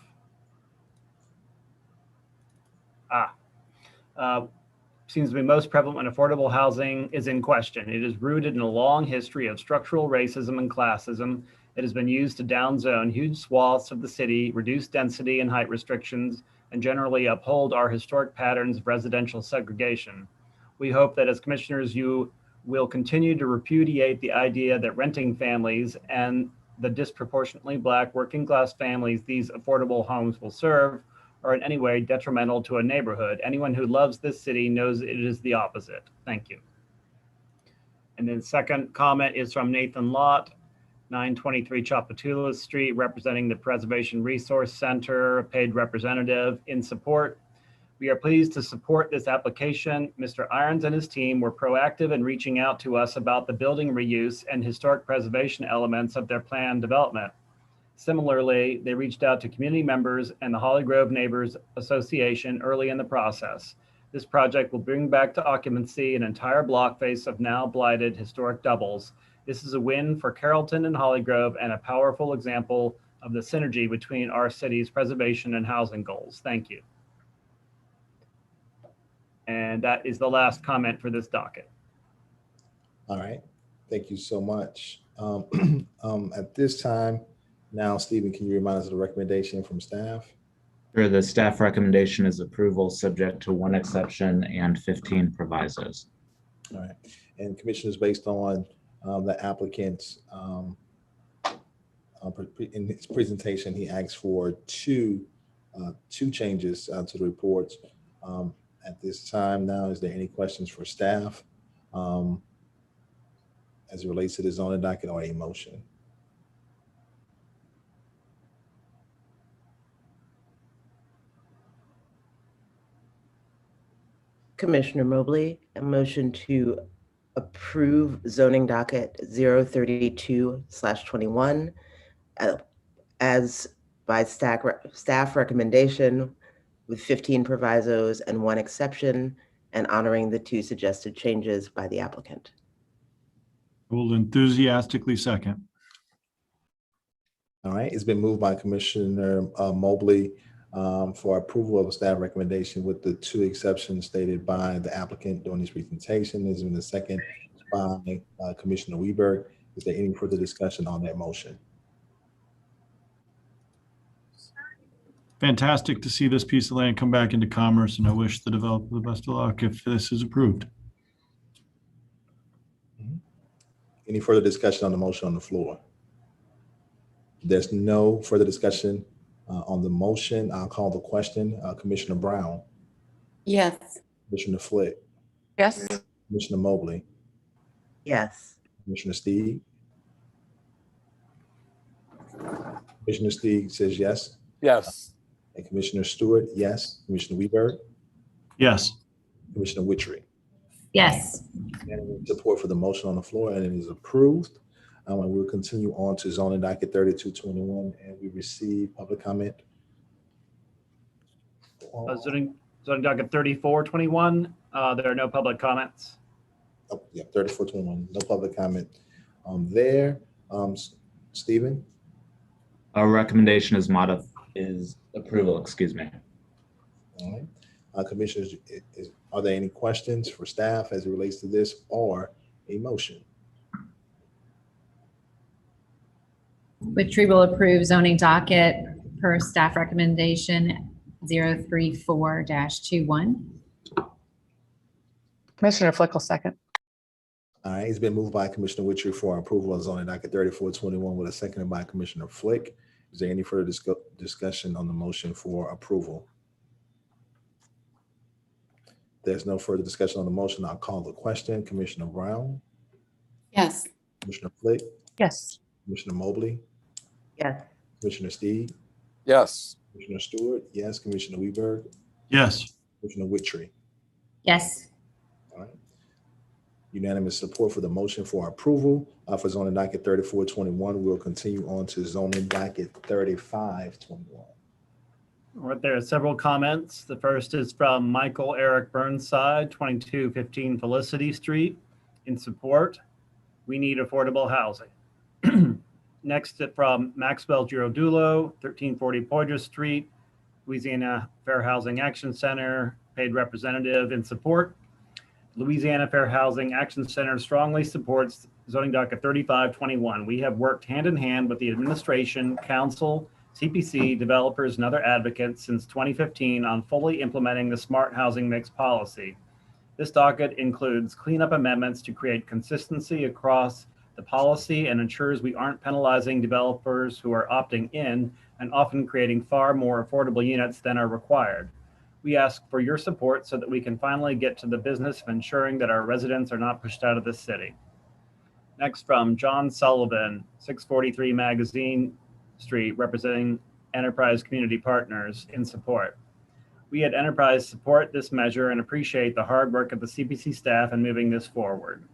Seems to be most prevalent when affordable housing is in question. It is rooted in a long history of structural racism and classism. It has been used to downzone huge swaths of the city, reduce density and height restrictions, and generally uphold our historic patterns of residential segregation. We hope that as commissioners, you will continue to repudiate the idea that renting families and the disproportionately Black working class families these affordable homes will serve are in any way detrimental to a neighborhood. Anyone who loves this city knows it is the opposite. Thank you. And then second comment is from Nathan Lott, 923 Chapatula Street, representing the Preservation Resource Center, a paid representative. In support, we are pleased to support this application. Mr. Irons and his team were proactive in reaching out to us about the building reuse and historic preservation elements of their planned development. Similarly, they reached out to community members and the Holly Grove Neighbors Association early in the process. This project will bring back to occupancy an entire block face of now blighted historic doubles. This is a win for Carrollton and Holly Grove and a powerful example of the synergy between our city's preservation and housing goals. Thank you. And that is the last comment for this docket. All right, thank you so much. At this time, now, Stephen, can you remind us of the recommendation from staff? Sure, the staff recommendation is approval subject to 1 exception and 15 provisos. All right, and commissioners, based on the applicant's in his presentation, he asked for two changes to the reports. At this time now, is there any questions for staff as it relates to the zoning docket or a motion? Commissioner Mobley, a motion to approve zoning docket 032/21 as by staff recommendation with 15 provisos and 1 exception, and honoring the 2 suggested changes by the applicant. I will enthusiastically second. All right, it's been moved by Commissioner Mobley for approval of a staff recommendation with the 2 exceptions stated by the applicant during his presentation. There's been a second by Commissioner Weber. Is there any further discussion on that motion? Fantastic to see this piece of land come back into commerce, and I wish the developer the best of luck if this is approved. Any further discussion on the motion on the floor? There's no further discussion on the motion. I'll call the question. Commissioner Brown. Yes. Commissioner Flick. Yes. Commissioner Mobley. Yes. Commissioner Steed. Commissioner Steed says yes. Yes. And Commissioner Stewart, yes. Commissioner Weber. Yes. Commissioner Witry. Yes. And support for the motion on the floor, and it is approved. And we'll continue on to zoning docket 3221, and we receive public comment. Zoning docket 3421, there are no public comments. Oh, yeah, 3421, no public comment there. Stephen? Our recommendation is approval, excuse me. All right. Commissioners, are there any questions for staff as it relates to this or a motion? Witry will approve zoning docket per staff recommendation 034-21. Commissioner Flick will second. All right, it's been moved by Commissioner Witry for approval of zoning docket 3421 with a second by Commissioner Flick. Is there any further discussion on the motion for approval? There's no further discussion on the motion. I'll call the question. Commissioner Brown? Yes. Commissioner Flick? Yes. Commissioner Mobley? Yes. Commissioner Steed? Yes. Commissioner Stewart? Yes. Commissioner Weber? Yes. Commissioner Witry? Yes. All right. Unanimous support for the motion for approval for zoning docket 3421. We'll continue on to zoning docket 3521. All right, there are several comments. The first is from Michael Eric Burnside, 2215 Felicity Street, in support. We need affordable housing. Next from Maxwell Girodulo, 1340 Poydras Street, Louisiana Fair Housing Action Center, paid representative, in support. Louisiana Fair Housing Action Center strongly supports zoning docket 3521. We have worked hand in hand with the administration, council, CPC, developers, and other advocates since 2015 on fully implementing the smart housing mix policy. This docket includes cleanup amendments to create consistency across the policy and ensures we aren't penalizing developers who are opting in and often creating far more affordable units than are required. We ask for your support so that we can finally get to the business of ensuring that our residents are not pushed out of the city. Next from John Sullivan, 643 Magazine Street, representing Enterprise Community Partners, in support. We at Enterprise support this measure and appreciate the hard work of the CPC staff in moving this forward.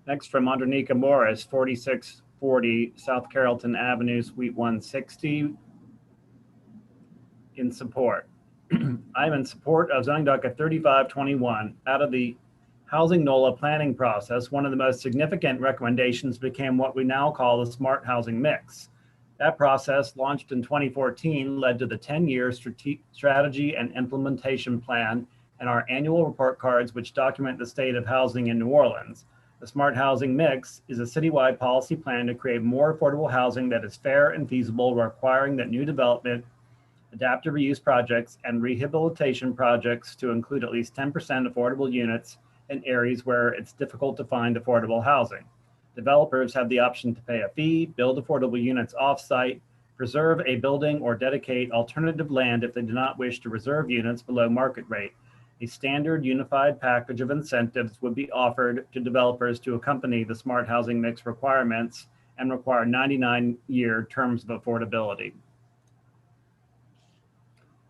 Next from Andronika Morris, 4640 South Carrollton Avenue, Suite 160, in support. I'm in support of zoning docket 3521. Out of the housing NOLA planning process, one of the most significant recommendations became what we now call the smart housing mix. That process, launched in 2014, led to the 10-year strategy and implementation plan and our annual report cards, which document the state of housing in New Orleans. The Smart Housing Mix is a citywide policy plan to create more affordable housing that is fair and feasible, requiring that new development, adaptive reuse projects, and rehabilitation projects to include at least 10% affordable units in areas where it's difficult to find affordable housing. Developers have the option to pay a fee, build affordable units off-site, preserve a building, or dedicate alternative land if they do not wish to reserve units below market rate. A standard unified package of incentives would be offered to developers to accompany the Smart Housing Mix requirements and require 99-year terms of affordability.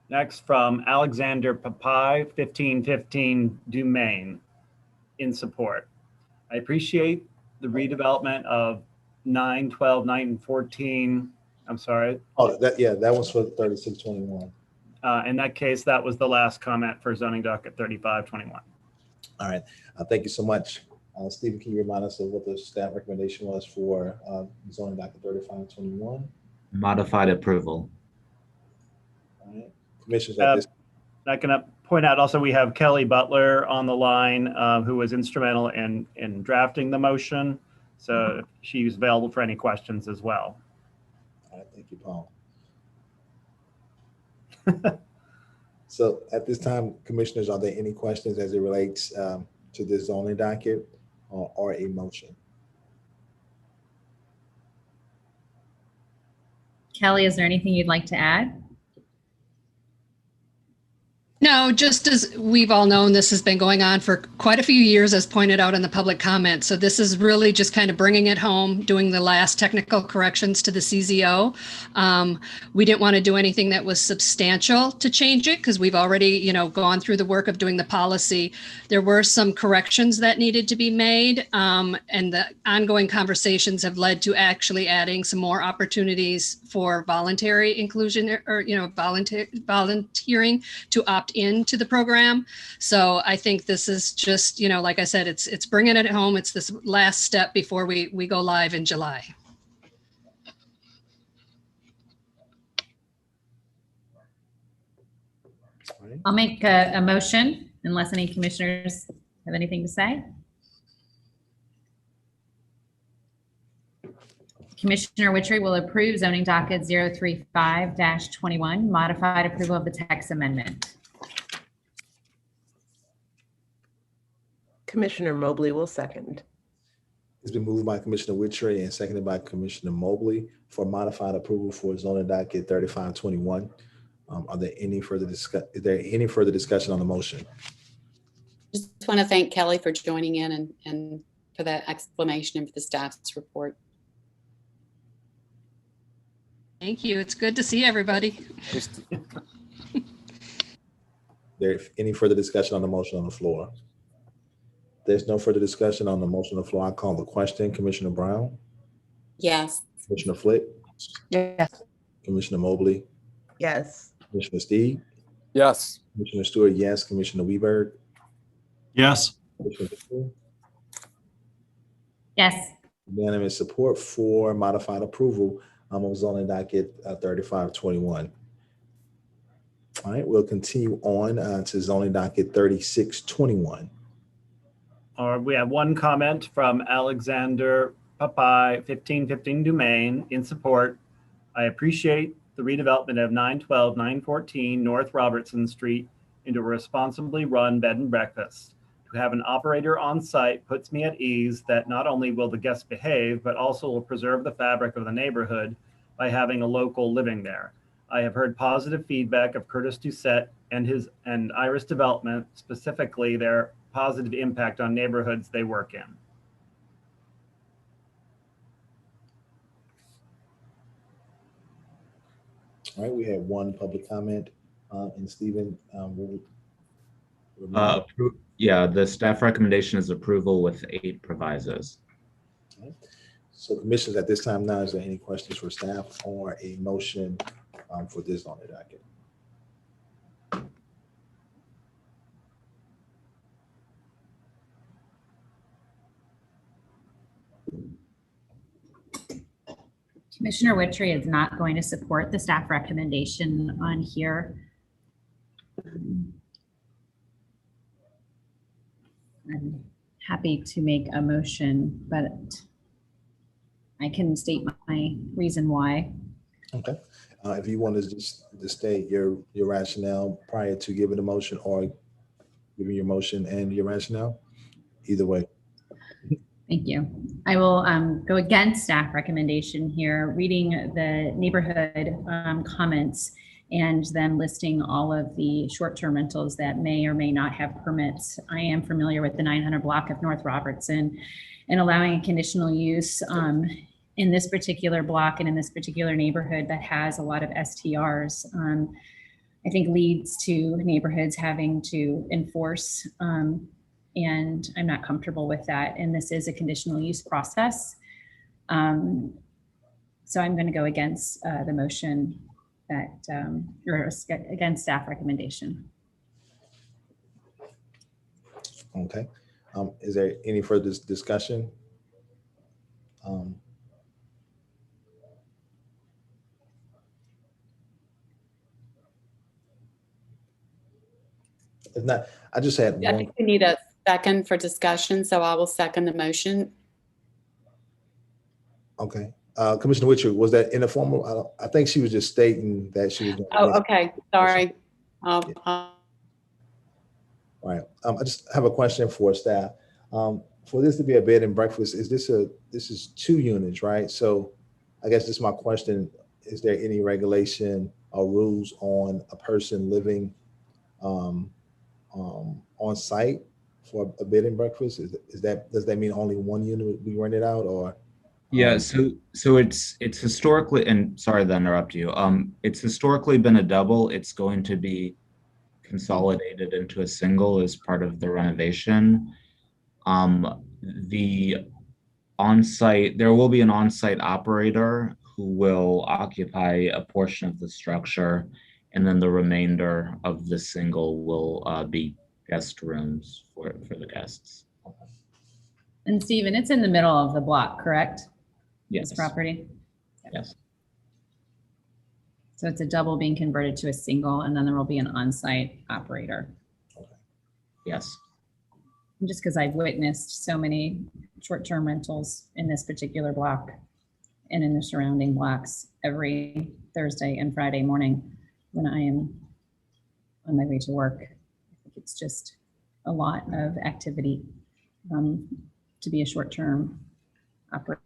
Next, from Alexander Papai, 1515 Dumaine, in support. I appreciate the redevelopment of 9, 12, 9, and 14. I'm sorry. Oh, that was for 3621. In that case, that was the last comment for zoning docket 3521. All right. Thank you so much. Stephen, can you remind us of what the staff recommendation was for zoning docket 3521? Modified approval. All right. Commissioners at this. I'm going to point out also we have Kelly Butler on the line, who was instrumental in drafting the motion. So she's available for any questions as well. All right. Thank you, Paul. So at this time, commissioners, are there any questions as it relates to this zoning docket or a motion? Kelly, is there anything you'd like to add? No, just as we've all known, this has been going on for quite a few years, as pointed out in the public comment. So this is really just kind of bringing it home, doing the last technical corrections to the CZO. We didn't want to do anything that was substantial to change it because we've already, gone through the work of doing the policy. There were some corrections that needed to be made, and the ongoing conversations have led to actually adding some more opportunities for voluntary inclusion or, volunteering to opt into the program. So I think this is just, like I said, it's bringing it home. It's this last step before we go live in July. I'll make a motion unless any commissioners have anything to say. Commissioner Witry will approve zoning docket 035-21, modified approval of the text amendment. Commissioner Mobley will second. It's been moved by Commissioner Witry and seconded by Commissioner Mobley for modified approval for zoning docket 3521. Is there any further discussion on the motion? Just want to thank Kelly for joining in and for that explanation and for the staff's report. Thank you. It's good to see everybody. There any further discussion on the motion on the floor? There's no further discussion on the motion on the floor. I call the question. Commissioner Brown? Yes. Commissioner Flick? Yes. Commissioner Mobley? Yes. Commissioner Steve? Yes. Commissioner Stewart, yes. Commissioner Weberg? Yes. Commissioner Mitchell? Yes. Unanimous support for modified approval of zoning docket 3521. All right, we'll continue on to zoning docket 3621. We have one comment from Alexander Papai, 1515 Dumaine, in support. I appreciate the redevelopment of 912, 914 North Robertson Street into a responsibly run bed and breakfast. To have an operator on site puts me at ease that not only will the guests behave, but also will preserve the fabric of the neighborhood by having a local living there. I have heard positive feedback of Curtis Doucette and Iris Development, specifically their positive impact on neighborhoods they work in. All right, we have one public comment, and Stephen will. Yeah, the staff recommendation is approval with 8 provisos. Okay. So commissioners, at this time now, is there any questions for staff or a motion for this on the docket? Commissioner Witry is not going to support the staff recommendation on here. I'm happy to make a motion, but I can state my reason why. Okay. If you want to just state your rationale prior to giving the motion or giving your motion and your rationale, either way. Thank you. I will go against staff recommendation here, reading the neighborhood comments and then listing all of the short-term rentals that may or may not have permits. I am familiar with the 900 block of North Robertson, and allowing a conditional use in this particular block and in this particular neighborhood that has a lot of STRs, I think leads to neighborhoods having to enforce, and I'm not comfortable with that. And this is a conditional use process. So I'm going to go against the motion that, or against staff recommendation. Okay. Is there any further discussion? If not, I just had I one. think we need a second for discussion, so I will second the motion. Okay. Commissioner Witcher, was that in a formal? I think she was just stating that she was. Oh, okay. Sorry. All right. I just have a question for staff. For this to be a bed and breakfast, this is 2 units, right? So I guess this is my question. Is there any regulation or rules on a person living on site for a bed and breakfast? Does that mean only 1 unit would be rented out, or? Yeah, so it's historically, and sorry to interrupt you. It's historically been a double. It's going to be consolidated into a single as part of the renovation. The on-site, there will be an on-site operator who will occupy a portion of the structure, and then the remainder of the single will be guest rooms for the guests. And Stephen, it's in the middle of the block, correct? Yes. This property? Yes. So it's a double being converted to a single, and then there will be an on-site operator. Yes. Just because I've witnessed so many short-term rentals in this particular block and in the surrounding blocks every Thursday and Friday morning when I am on my way to work. I think it's just a lot of activity to be a short-term operator.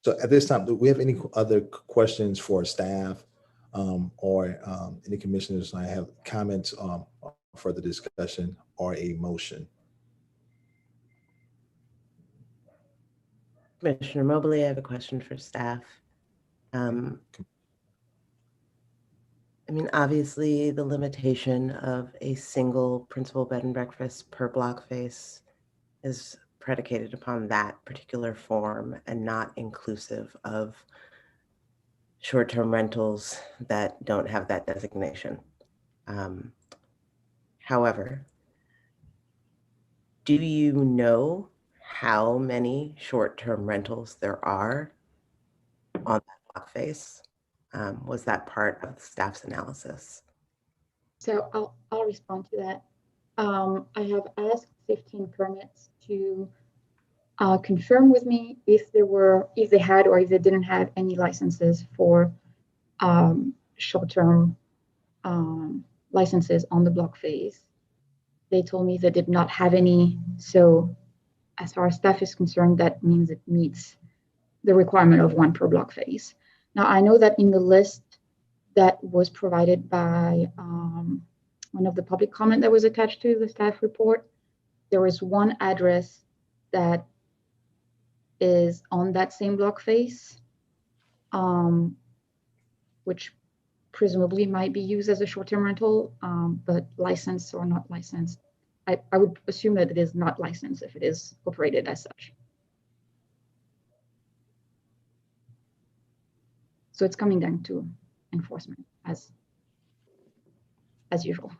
So at this time, do we have any other questions for staff or any commissioners that have comments on further discussion or a motion? Commissioner Mobley, I have a question for staff. I mean, obviously, the limitation of a single principal bed and breakfast per block face is predicated upon that particular form and not inclusive of short-term rentals that don't have that designation. However, do you know how many short-term rentals there are on that block face? Was that part of the staff's analysis? So I'll respond to that. I have asked 15 permits to confirm with me if they had or if they didn't have any licenses for short-term licenses on the block face. They told me they did not have any. So as far as staff is concerned, that means it meets the requirement of 1 per block face. Now, I know that in the list that was provided by one of the public comment that was attached to the staff report, there was 1 address that is on that same block face, which presumably might be used as a short-term rental, but licensed or not licensed. I would assume that it is not licensed if it is operated as such. So it's coming down to enforcement as usual.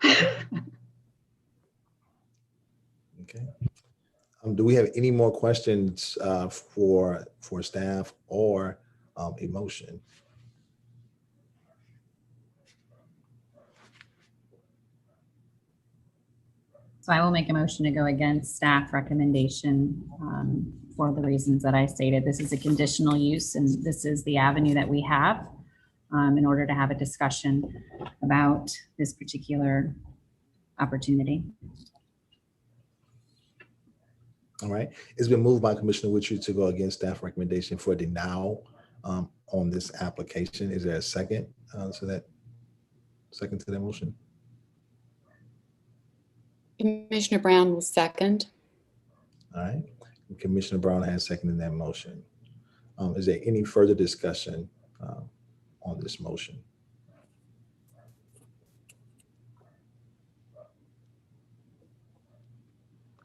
Okay. Do we have any more questions for staff or a motion? So I will make a motion to go against staff recommendation for the reasons that I stated. This is a conditional use, and this is the avenue that we have in order to have a discussion about this particular opportunity. All right. It's been moved by Commissioner Witry to go against staff recommendation for denial on this application. Is there a second to that motion? Commissioner Brown will second. All right. Commissioner Brown has seconded that motion. Is there any further discussion on this motion?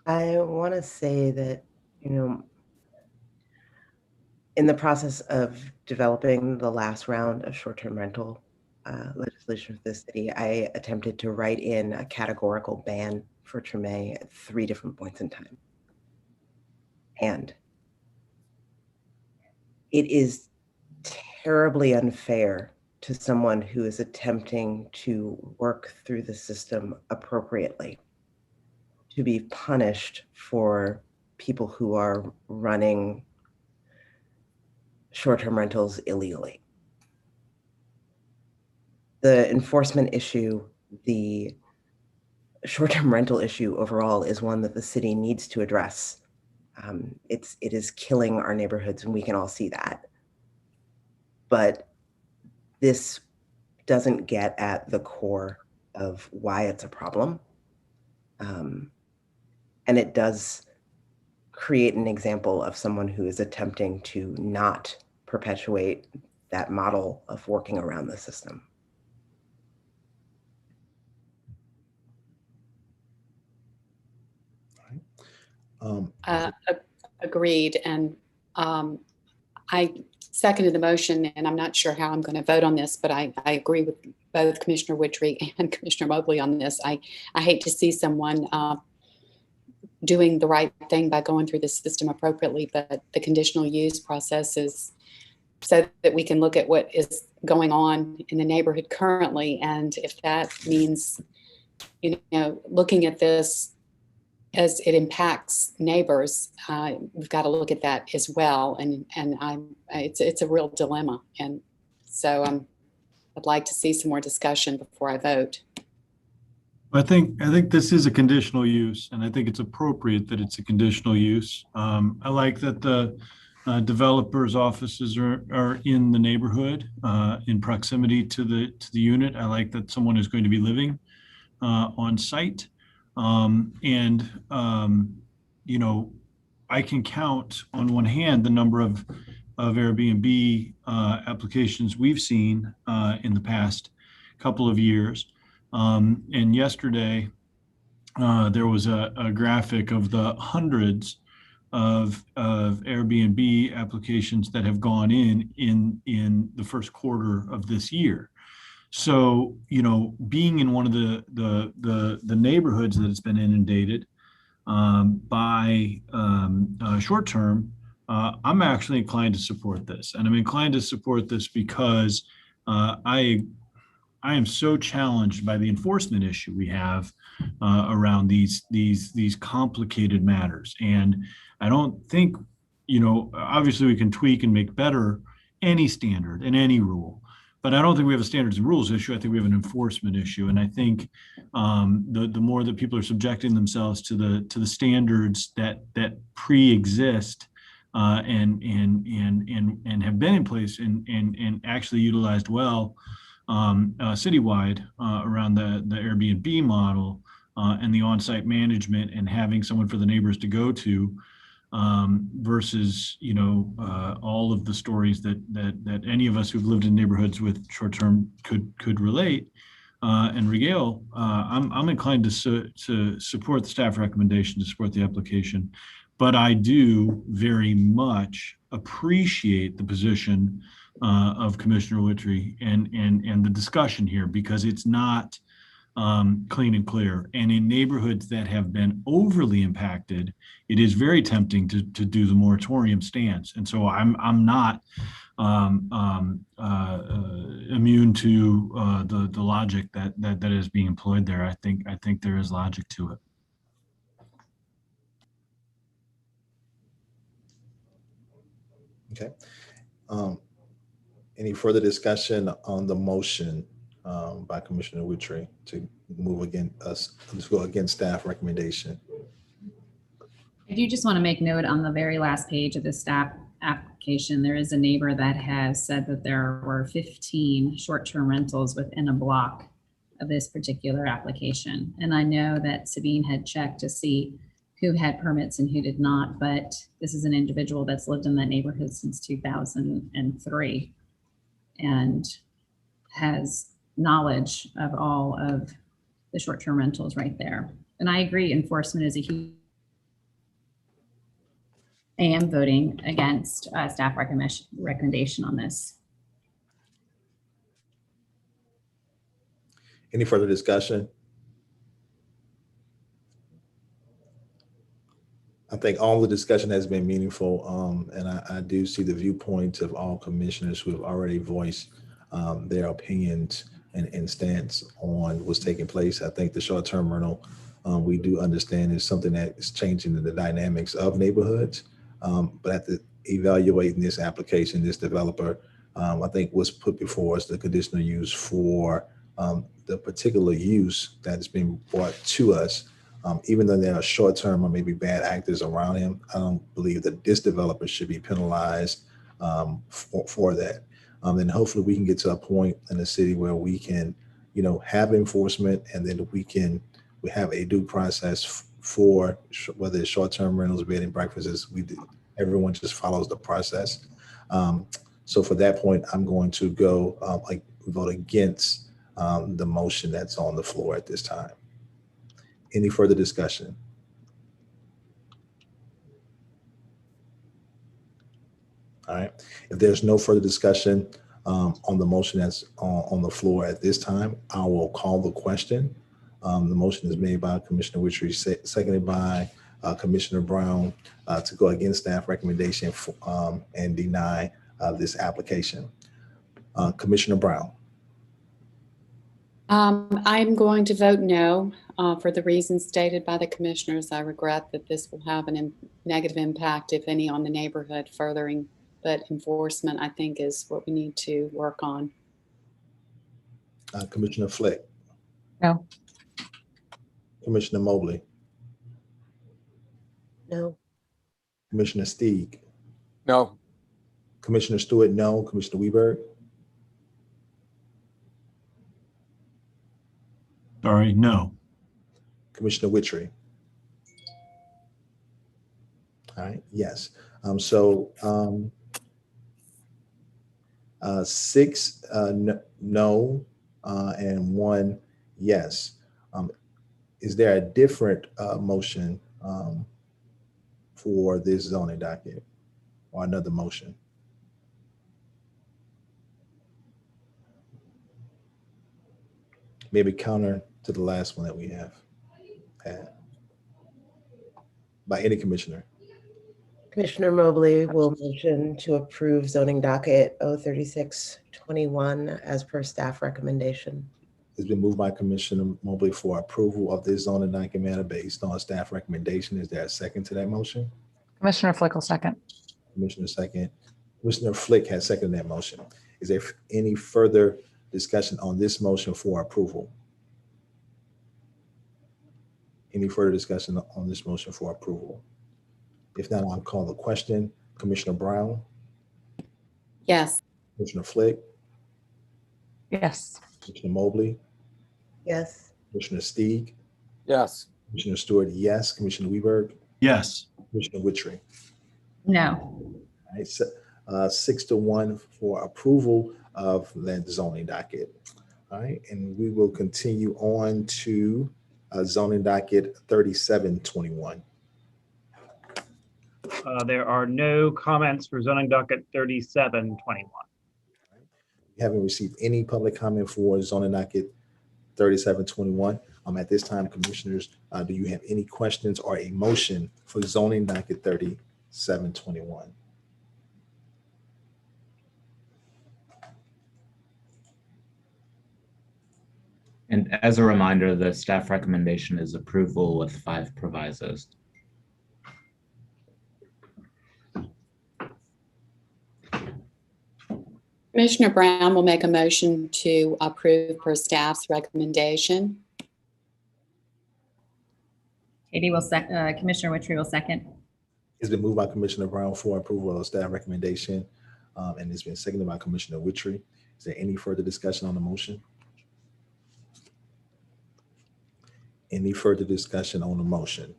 I want to say that, in the process of developing the last round of short-term rental legislation for the city, I attempted to write in a categorical ban for Treme at 3 different points in time. And it is terribly unfair to someone who is attempting to work through the system appropriately to be punished for people who are running short-term rentals illegally. The enforcement issue, the short-term rental issue overall is one that the city needs to address. It is killing our neighborhoods, and we can all see that. But this doesn't get at the core of why it's a problem. And it does create an example of someone who is attempting to not perpetuate that model of working around the system. Agreed. And I seconded the motion, and I'm not sure how I'm going to vote on this, but I agree with both Commissioner Witry and Commissioner Mobley on this. I hate to see someone doing the right thing by going through the system appropriately, but the conditional use process is so that we can look at what is going on in the neighborhood currently. And if that means, looking at this as it impacts neighbors, we've got to look at that as well. And it's a real dilemma. And so I'd like to see some more discussion before I vote. I think this is a conditional use, and I think it's appropriate that it's a conditional use. I like that the developers' offices are in the neighborhood, in proximity to the unit. I like that someone is going to be living on site, and I can count on one hand the number of Airbnb applications we've seen in the past couple of years. And yesterday, there was a graphic of the hundreds of Airbnb applications that have gone in the first quarter of this year. So, being in one of the neighborhoods that has been inundated by short term, I'm actually inclined to support this, and I'm inclined to support this because I am so challenged by the enforcement issue we have around these complicated matters. And I don't think, obviously we can tweak and make better any standard and any rule, but I don't think we have a standards and rules issue. I think we have an enforcement issue. And I think the more that people are subjecting themselves to the standards that pre-exist and have been in place and actually utilized well, citywide around the Airbnb model and the on-site management and having someone for the neighbors to go to versus all of the stories that any of us who've lived in neighborhoods with short-term could relate and regale. I'm inclined to support the staff recommendation, to support the application, but I do very much appreciate the position of Commissioner Witry and the discussion here, because it's not clean and clear. And in neighborhoods that have been overly impacted, it is very tempting to do the moratorium stance. And so I'm not immune to the logic that is being employed there. I think there is logic to it. Okay. Any further discussion on the motion by Commissioner Witry to move against to go against staff recommendation? I do just want to make note on the very last page of the staff application, there is a neighbor that has said that there were 15 short-term rentals within a block of this particular application. And I know that Sabine had checked to see who had permits and who did not, but this is an individual that's lived in that neighborhood since 2003 and has knowledge of all of the short-term rentals right there. And I agree, enforcement is a huge. I am voting against staff recommendation on this. Any further discussion? I think all the discussion has been meaningful, and I do see the viewpoints of all commissioners who have already voiced their opinions and stance on what's taking place. I think the short-term rental, we do understand is something that is changing the dynamics of neighborhoods, but at the evaluating this application, this developer, I think what's put before us the conditional use for the particular use that is being brought to us. Even though there are short-term or maybe bad actors around him, I don't believe that this developer should be penalized for that. And hopefully we can get to a point in the city where we can, have enforcement, and then we have a due process for whether it's short-term rentals, bed and breakfasts. Everyone just follows the process. So for that point, I'm going to go vote against the motion that's on the floor at this time. Any further discussion? All right. If there's no further discussion on the motion that's on the floor at this time, I will call the question. The motion is made by Commissioner Witry, seconded by Commissioner Brown to go against staff recommendation and deny this application. Commissioner Brown. I'm going to vote no for the reasons stated by the commissioners. I regret that this will have a negative impact, if any, on the neighborhood furthering, but enforcement, I think, is what we need to work on. Commissioner Flick. No. Commissioner Mobley. No. Commissioner Steeg. No. Commissioner Stewart, no. Commissioner Weberg. Sorry, no. Commissioner Witry. All right, yes. So 6 no and 1 yes. Is there a different motion for this zoning docket or another motion? Maybe counter to the last one that we have had by any commissioner. Commissioner Mobley will motion to approve zoning docket 03621 as per staff recommendation. It's been moved by Commissioner Mobley for approval of this zoning docket matter based on staff recommendation. Is there a second to that motion? Commissioner Flick will second. Commissioner Flick has seconded that motion. Is there any further discussion on this motion for approval? Any further discussion on this motion for approval? If not, I'll call the question. Commissioner Brown? Yes. Commissioner Flick? Yes. Commissioner Mobley? Yes. Commissioner Steeg? Yes. Commissioner Stewart, yes. Commissioner Weberg? Yes. Commissioner Witry? No. All right, so, 6-1 for approval of that zoning docket. All right, and we will continue on to zoning docket 3721. There are no comments for zoning docket 3721. We haven't received any public comment for zoning docket 3721. At this time, commissioners, do you have any questions or a motion for zoning docket 3721? And as a reminder, the staff recommendation is approval with 5 provisos. Commissioner Brown will make a motion to approve per staff's recommendation. Katie will Commissioner Witry will second. It's been moved by Commissioner Brown for approval of staff recommendation, and it's been seconded by Commissioner Witry. Is there any further discussion on the motion? Any further discussion on the motion?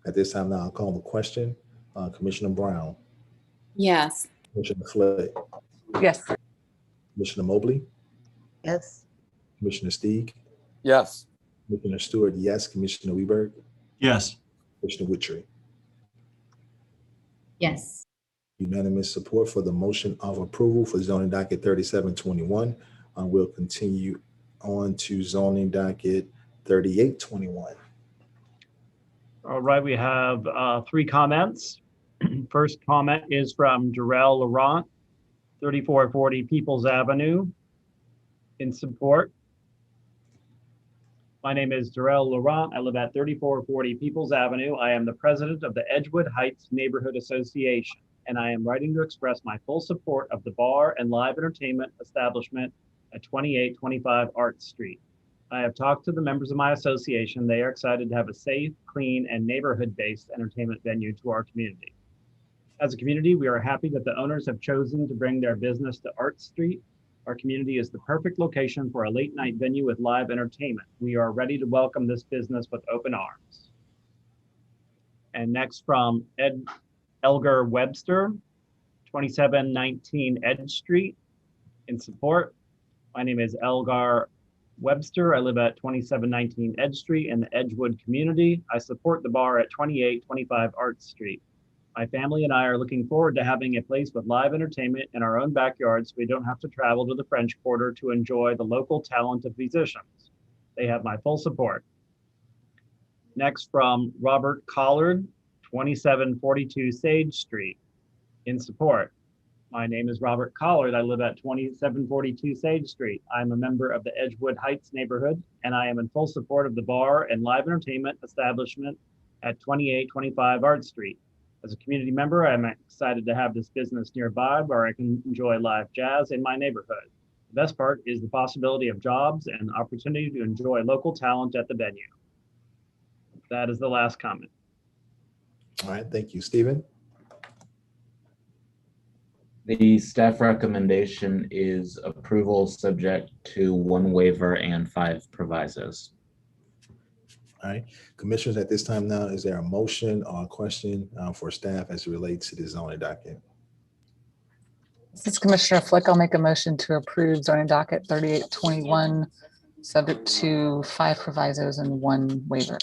At this time now, I'll call the question. Commissioner Brown, Yes. Commissioner Flood, Yes. Commissioner Mobley, Yes. Commissioner Steig, Yes. Commissioner Stewart, yes. Commissioner Weberg, Yes. Commissioner Witry. Yes. Unanimous support for the motion of approval for zoning docket 3721. We'll continue on to zoning docket 3821. All right, we have 3 comments. First comment is from Darrell Laurent, 3440 Peoples Avenue. In support. My name is Darrell Laurent. I live at 3440 Peoples Avenue. I am the president of the Edgewood Heights Neighborhood Association, and I am writing to express my full support of the bar and live entertainment establishment at 2825 Art Street. I have talked to the members of my association. They are excited to have a safe, clean, and neighborhood-based entertainment venue to our community. As a community, we are happy that the owners have chosen to bring their business to Art Street. Our community is the perfect location for a late-night venue with live entertainment. We are ready to welcome this business with open arms. And next from Elgar Webster, 2719 Edge Street. In support, my name is Elgar Webster. I live at 2719 Edge Street in the Edgewood community. I support the bar at 2825 Art Street. My family and I are looking forward to having a place with live entertainment in our own backyard so we don't have to travel to the French Quarter to enjoy the local talent of musicians. They have my full support. Next from Robert Collard, 2742 Sage Street. In support. My name is Robert Collard. I live at 2742 Sage Street. I'm a member of the Edgewood Heights neighborhood, and I am in full support of the bar and live entertainment establishment at 2825 Art Street. As a community member, I'm excited to have this business nearby where I can enjoy live jazz in my neighborhood. The best part is the possibility of jobs and opportunity to enjoy local talent at the venue. That is the last comment. All right, thank you. Stephen? The staff recommendation is approval subject to 1 waiver and 5 provisos. All right, commissioners, at this time now, is there a motion or a question for staff as it relates to the zoning docket? This is Commissioner Flick. I'll make a motion to approve zoning docket 3821, subject to 5 provisos and 1 waiver.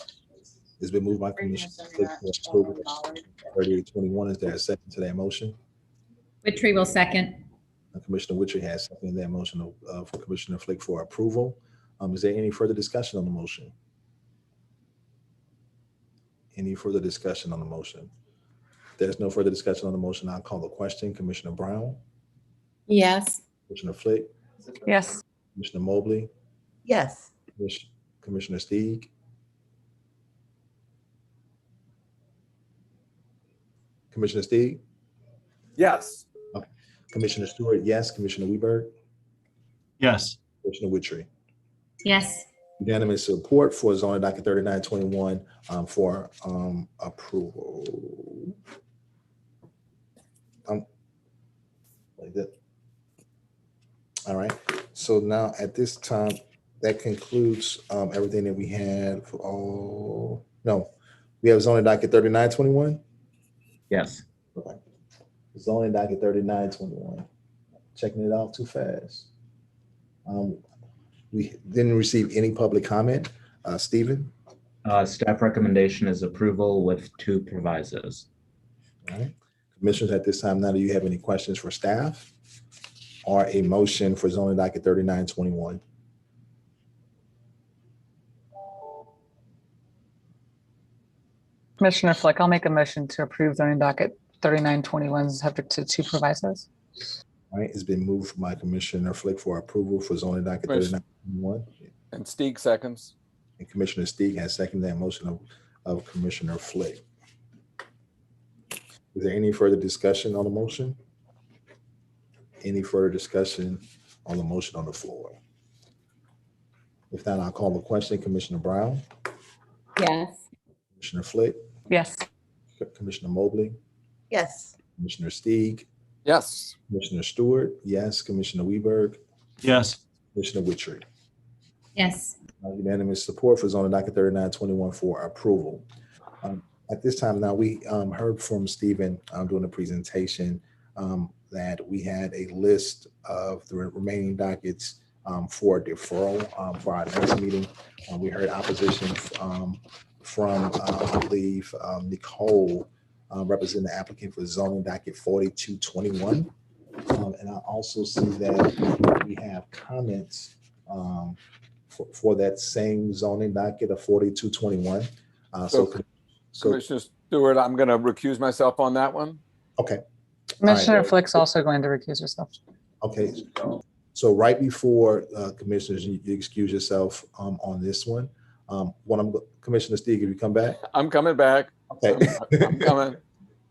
It's been moved by Commissioner Flick for approval of 3821. Is there a second to that motion? Witry will second. Commissioner Witry has seconded that motion for Commissioner Flick for approval. Is there any further discussion on the motion? Any further discussion on the motion? If there's no further discussion on the motion, I'll call the question. Commissioner Brown? Yes. Commissioner Flick? Yes. Commissioner Mobley? Yes. Commissioner Steig? Commissioner Steig? Yes. Okay. Commissioner Stewart, yes. Commissioner Weberg? Yes. Commissioner Witry? Yes. Unanimous support for zoning docket 3921 for approval. Like that. All right. So now at this time, that concludes everything that we had for all. No, we have zoning docket 3921. Yes. Okay. Zoning docket 3921. Checking it out too fast. We didn't receive any public comment. Stephen? Staff recommendation is approval with 2 provisos. All right. Commissioners, at this time now, do you have any questions for staff or a motion for zoning docket 3921? Commissioner Flick, I'll make a motion to approve zoning docket 3921, subject to 2 provisos. All right, it's been moved by Commissioner Flick for approval for zoning docket 3921. And Steig seconds. And Commissioner Steig has seconded that motion of Commissioner Flick. Is there any further discussion on the motion? Any further discussion on the motion on the floor? If not, I'll call the question. Commissioner Brown, Yes. Commissioner Flick, Yes. Commissioner Mobley, Yes. Commissioner Stieg, Yes. Commissioner Stewart, yes. Commissioner Weberg, Yes. Commissioner Witry. Yes. Unanimous support for zoning docket 3921 for approval. At this time now, we heard from Stephen during the presentation that we had a list of the remaining dockets for deferral for our next meeting. We heard opposition from I believe, Nicole, representing the applicant for zoning docket 4221. And I also see that we have comments for that same zoning docket of 4221. Commissioner Stewart, I'm going to recuse myself on that one. Okay. Commissioner Flick's also going to recuse herself. Okay. So right before commissioners, you excuse yourself on this one. Commissioner Stieg, if you come back. I'm coming back. Okay. I'm coming.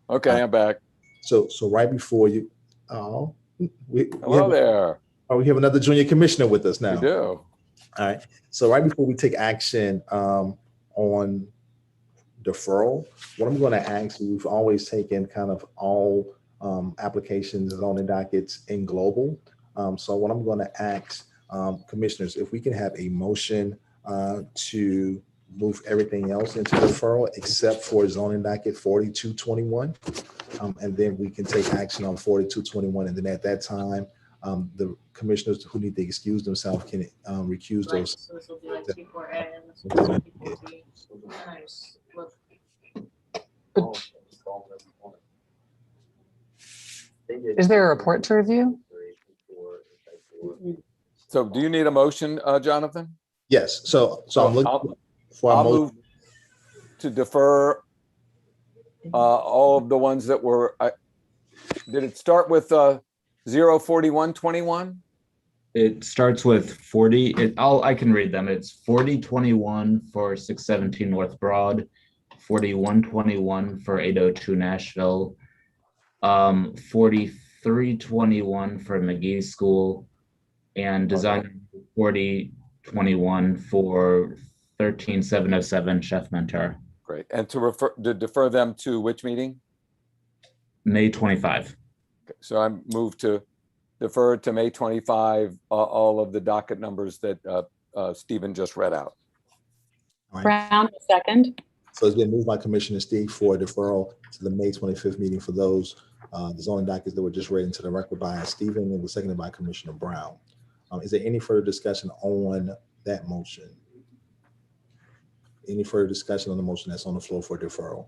Okay, I'm back. So right before you, Hello there. Oh, we have another junior commissioner with us now. We do. All right. So right before we take action on deferral, what I'm going to ask you, we've always taken kind of all applications, zoning dockets in global. So what I'm going to ask commissioners, if we can have a motion to move everything else into deferral except for zoning docket 4221, and then we can take action on 4221, and then at that time, the commissioners who need to excuse themselves can recuse those. So this will be like T4A and this will be T4B. Nice. Look. Is there a report to review? So do you need a motion, Jonathan? Yes. So I'm looking for a I'll motion. move to defer all of the ones that were, did it start with 04121? It starts with 40. I can read them. It's 4021 for 617 North Broad, 4121 for 802 Nashville, 4321 for McGee School, and design 4021 for 13707 Chef Mentor. Great. And to defer them to which meeting? May 25. Okay, so I move to defer to May 25 all of the docket numbers that Stephen just read out. Brown, second. So it's been moved by Commissioner Stieg for deferral to the May 25th meeting for those the zoning dockets that were just read into the record by Stephen, and was seconded by Commissioner Brown. Is there any further discussion on that motion? Any further discussion on the motion that's on the floor for deferral?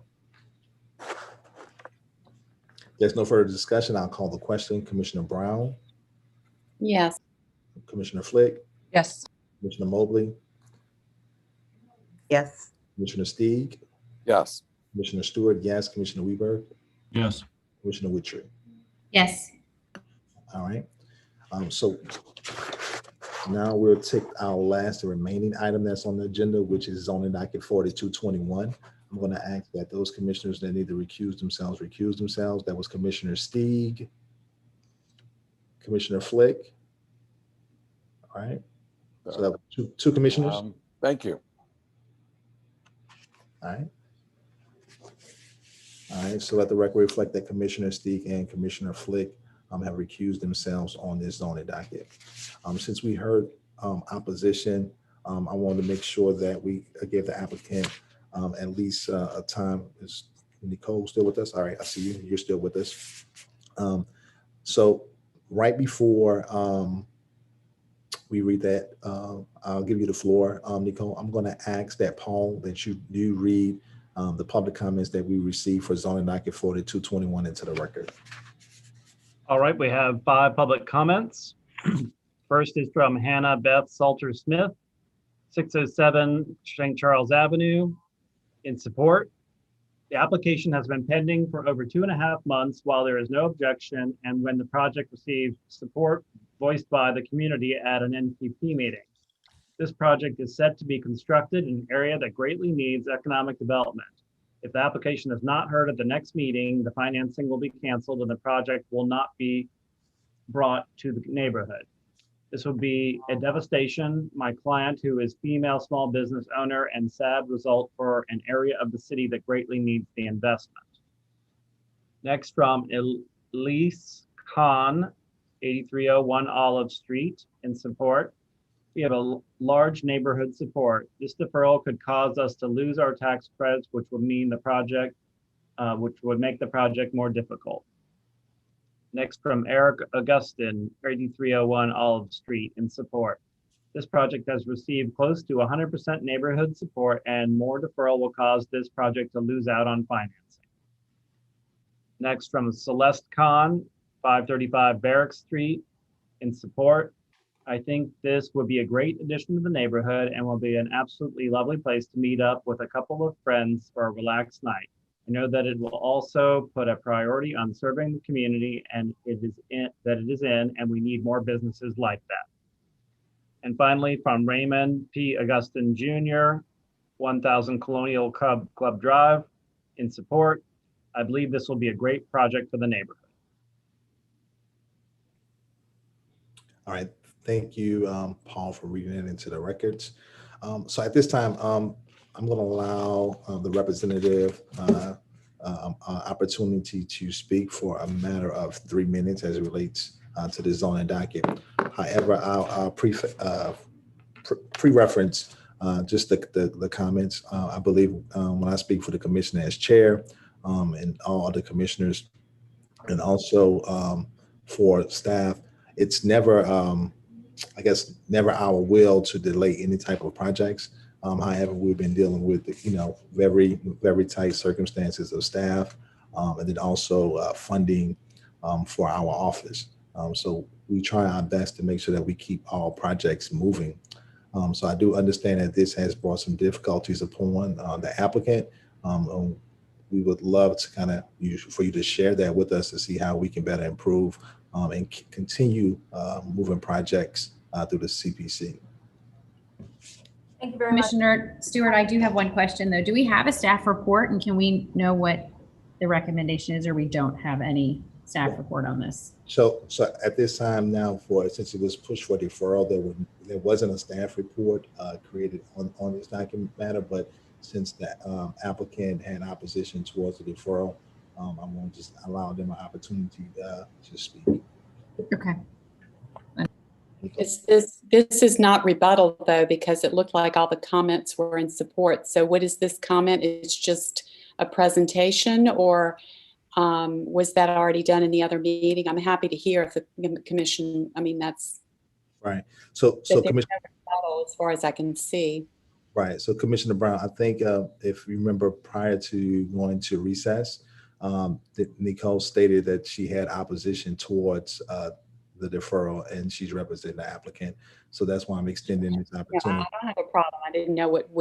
There's no further discussion. I'll call the question. Commissioner Brown, Yes. Commissioner Flick, Yes. Commissioner Mobley, Yes. Commissioner Stieg, yes. Commissioner Stewart, yes. Commissioner Weberg, Yes. Commissioner Witry. Yes. All right. So now we'll take our last remaining item that's on the agenda, which is zoning docket 4221. I'm going to ask that those commissioners that need to recuse themselves. That was Commissioner Stieg, Commissioner Flick. All right. So that was two commissioners. Thank you. All right. All right. So let the record reflect that Commissioner Stieg and Commissioner Flick have recused themselves on this zoning docket. Since we heard opposition, I wanted to make sure that we gave the applicant at least a time. Is Nicole still with us? All right, I see you. You're still with us. So right before we read that, I'll give you the floor, Nicole. I'm going to ask that Paul, that you do read the public comments that we received for zoning docket 4221 into the record. All right, we have 5 public comments. First is from Hannah Beth Salter Smith, 607 St. Charles Avenue. In support, the application has been pending for over 2.5 months while there is no objection, and when the project received support voiced by the community at an NPP meeting. This project is set to be constructed in an area that greatly needs economic development. If the application is not heard at the next meeting, the financing will be canceled and the project will not be brought to the neighborhood. This would be a devastation. My client, who is female small business owner, and sad result for an area of the city that greatly needs the investment. Next, from Elise Khan, 8301 Olive Street, in support. We have a large neighborhood support. This deferral could cause us to lose our tax credits, which would mean the project, which would make the project more difficult. Next, from Eric Augustin, 8301 Olive Street, in support. This project has received close to 100% neighborhood support, and more deferral will cause this project to lose out on financing. Next, from Celeste Khan, 535 Barrack Street, in support. I think this would be a great addition to the neighborhood and will be an absolutely lovely place to meet up with a couple of friends for a relaxed night. I know that it will also put a priority on serving the community and it is in, and we need more businesses like that. And finally, from Raymond P. Augustin Jr., 1000 Colonial Club Drive, in support. I believe this will be a great project for the neighborhood. All right, thank you, Paul, for reading it into the records. So at this time, I'm going to allow the representative opportunity to speak for a matter of 3 minutes as it relates to the zoning docket. However, I'll pre-reference just the comments. I believe when I speak for the commission as chair and all other commissioners, and also for staff, it's never, I guess, never our will to delay any type of projects. However, we've been dealing with, very, very tight circumstances of staff, and then also funding for our office. So we try our best to make sure that we keep all projects moving. So I do understand that this has brought some difficulties upon the applicant. We would love to kind of for you to share that with us to see how we can better improve and continue moving projects through the CPC. Thank you very much. Commissioner Stewart, I do have one question though. Do we have a staff report and can we know what the recommendation is, or we don't have any staff report on this? So at this time now, since it was pushed for deferral, there wasn't a staff report created on this document matter, but since the applicant had opposition towards the deferral, I'm going to just allow them an opportunity to speak. Okay. This is not rebuttal though, because it looked like all the comments were in support. So what is this comment? It's just a presentation, or was that already done in the other meeting? I'm happy to hear if the commission, I mean, that's right. So Commissioner, as far as I can see. Right. So Commissioner Brown, I think if you remember prior to going to recess, Nicole stated that she had opposition towards the deferral, and she's representing the applicant. So that's why I'm extending this opportunity. Yeah, I don't have a problem. I didn't know what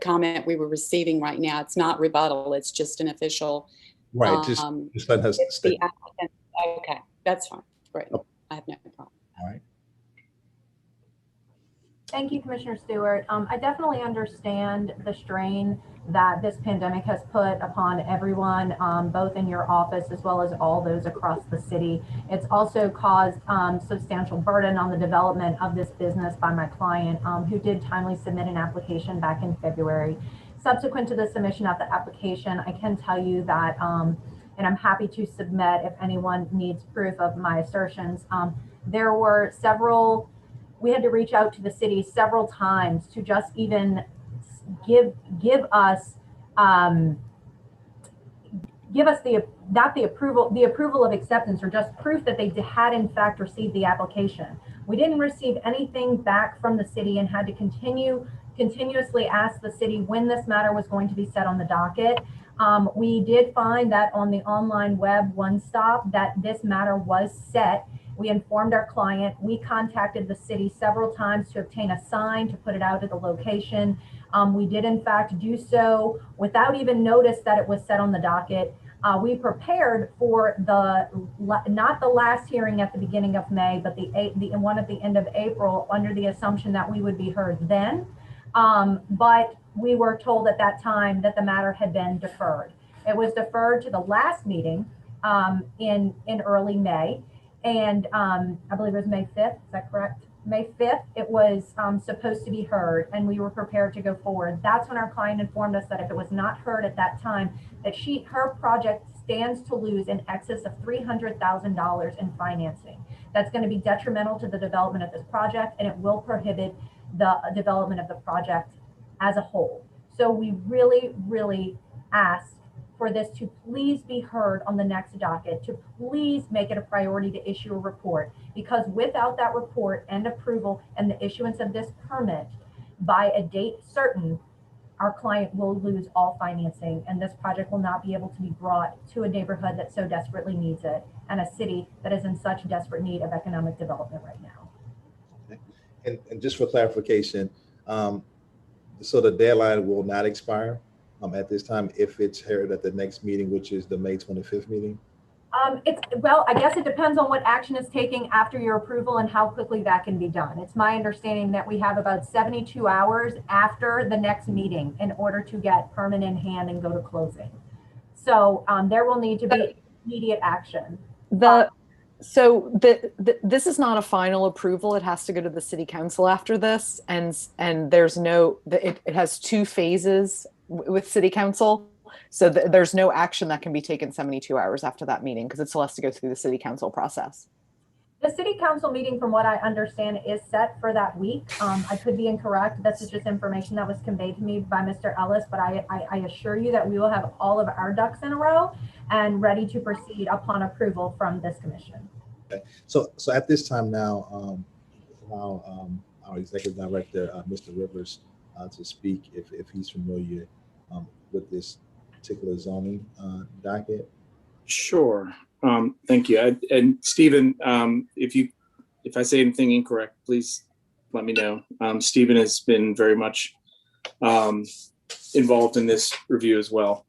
comment we were receiving right now. It's not rebuttal. It's just an official. Right. Just let us state. Okay, that's fine. Great. Oh. I have no problem. All right. Thank you, Commissioner Stewart. I definitely understand the strain that this pandemic has put upon everyone, both in your office as well as all those across the city. It's also caused substantial burden on the development of this business by my client, who did timely submit an application back in February. Subsequent to the submission of the application, I can tell you that, and I'm happy to submit if anyone needs proof of my assertions, there were several. We had to reach out to the city several times to just even give us the approval of acceptance, or just proof that they had in fact received the application. We didn't receive anything back from the city and had to continuously ask the city when this matter was going to be set on the docket. We did find that on the online web one stop that this matter was set. We informed our client. We contacted the city several times to obtain a sign to put it out at the location. We did in fact do so without even notice that it was set on the docket. We prepared for not the last hearing at the beginning of May, but the one at the end of April, under the assumption that we would be heard then. But we were told at that time that the matter had been deferred. It was deferred to the last meeting in early May. And I believe it was May 5th, is that correct? May 5th, it was supposed to be heard, and we were prepared to go forward. That's when our client informed us that if it was not heard at that time, that her project stands to lose in excess of $300,000 in financing. That's going to be detrimental to the development of this project, and it will prohibit the development of the project as a whole. So we really, really ask for this to please be heard on the next docket, to please make it a priority to issue a report, because without that report and approval and the issuance of this permit by a date certain, our client will lose all financing, and this project will not be able to be brought to a neighborhood that so desperately needs it, and a city that is in such desperate need of economic development right now. Okay. And just for clarification, so the deadline will not expire at this time if it's heard at the next meeting, which is the May 25th meeting? Well, I guess it depends on what action is taken after your approval and how quickly that can be done. It's my understanding that we have about 72 hours after the next meeting in order to get permit in hand and go to closing. So there will need to be immediate action. This is not a final approval. It has to go to the city council after this, and there's no. It has two phases with city council. So there's no action that can be taken 72 hours after that meeting, because it still has to go through the city council process. The city council meeting, from what I understand, is set for that week. I could be incorrect. This is just information that was conveyed to me by Mr. Ellis, but I assure you that we will have all of our ducks in a row and ready to proceed upon approval from this commission. Okay. So at this time now, our executive director, Mr. Rivers, to speak if he's familiar with this particular zoning docket. Sure. Thank you. And Stephen, if I say anything incorrect, please let me know. Stephen has been very much involved in this review as well.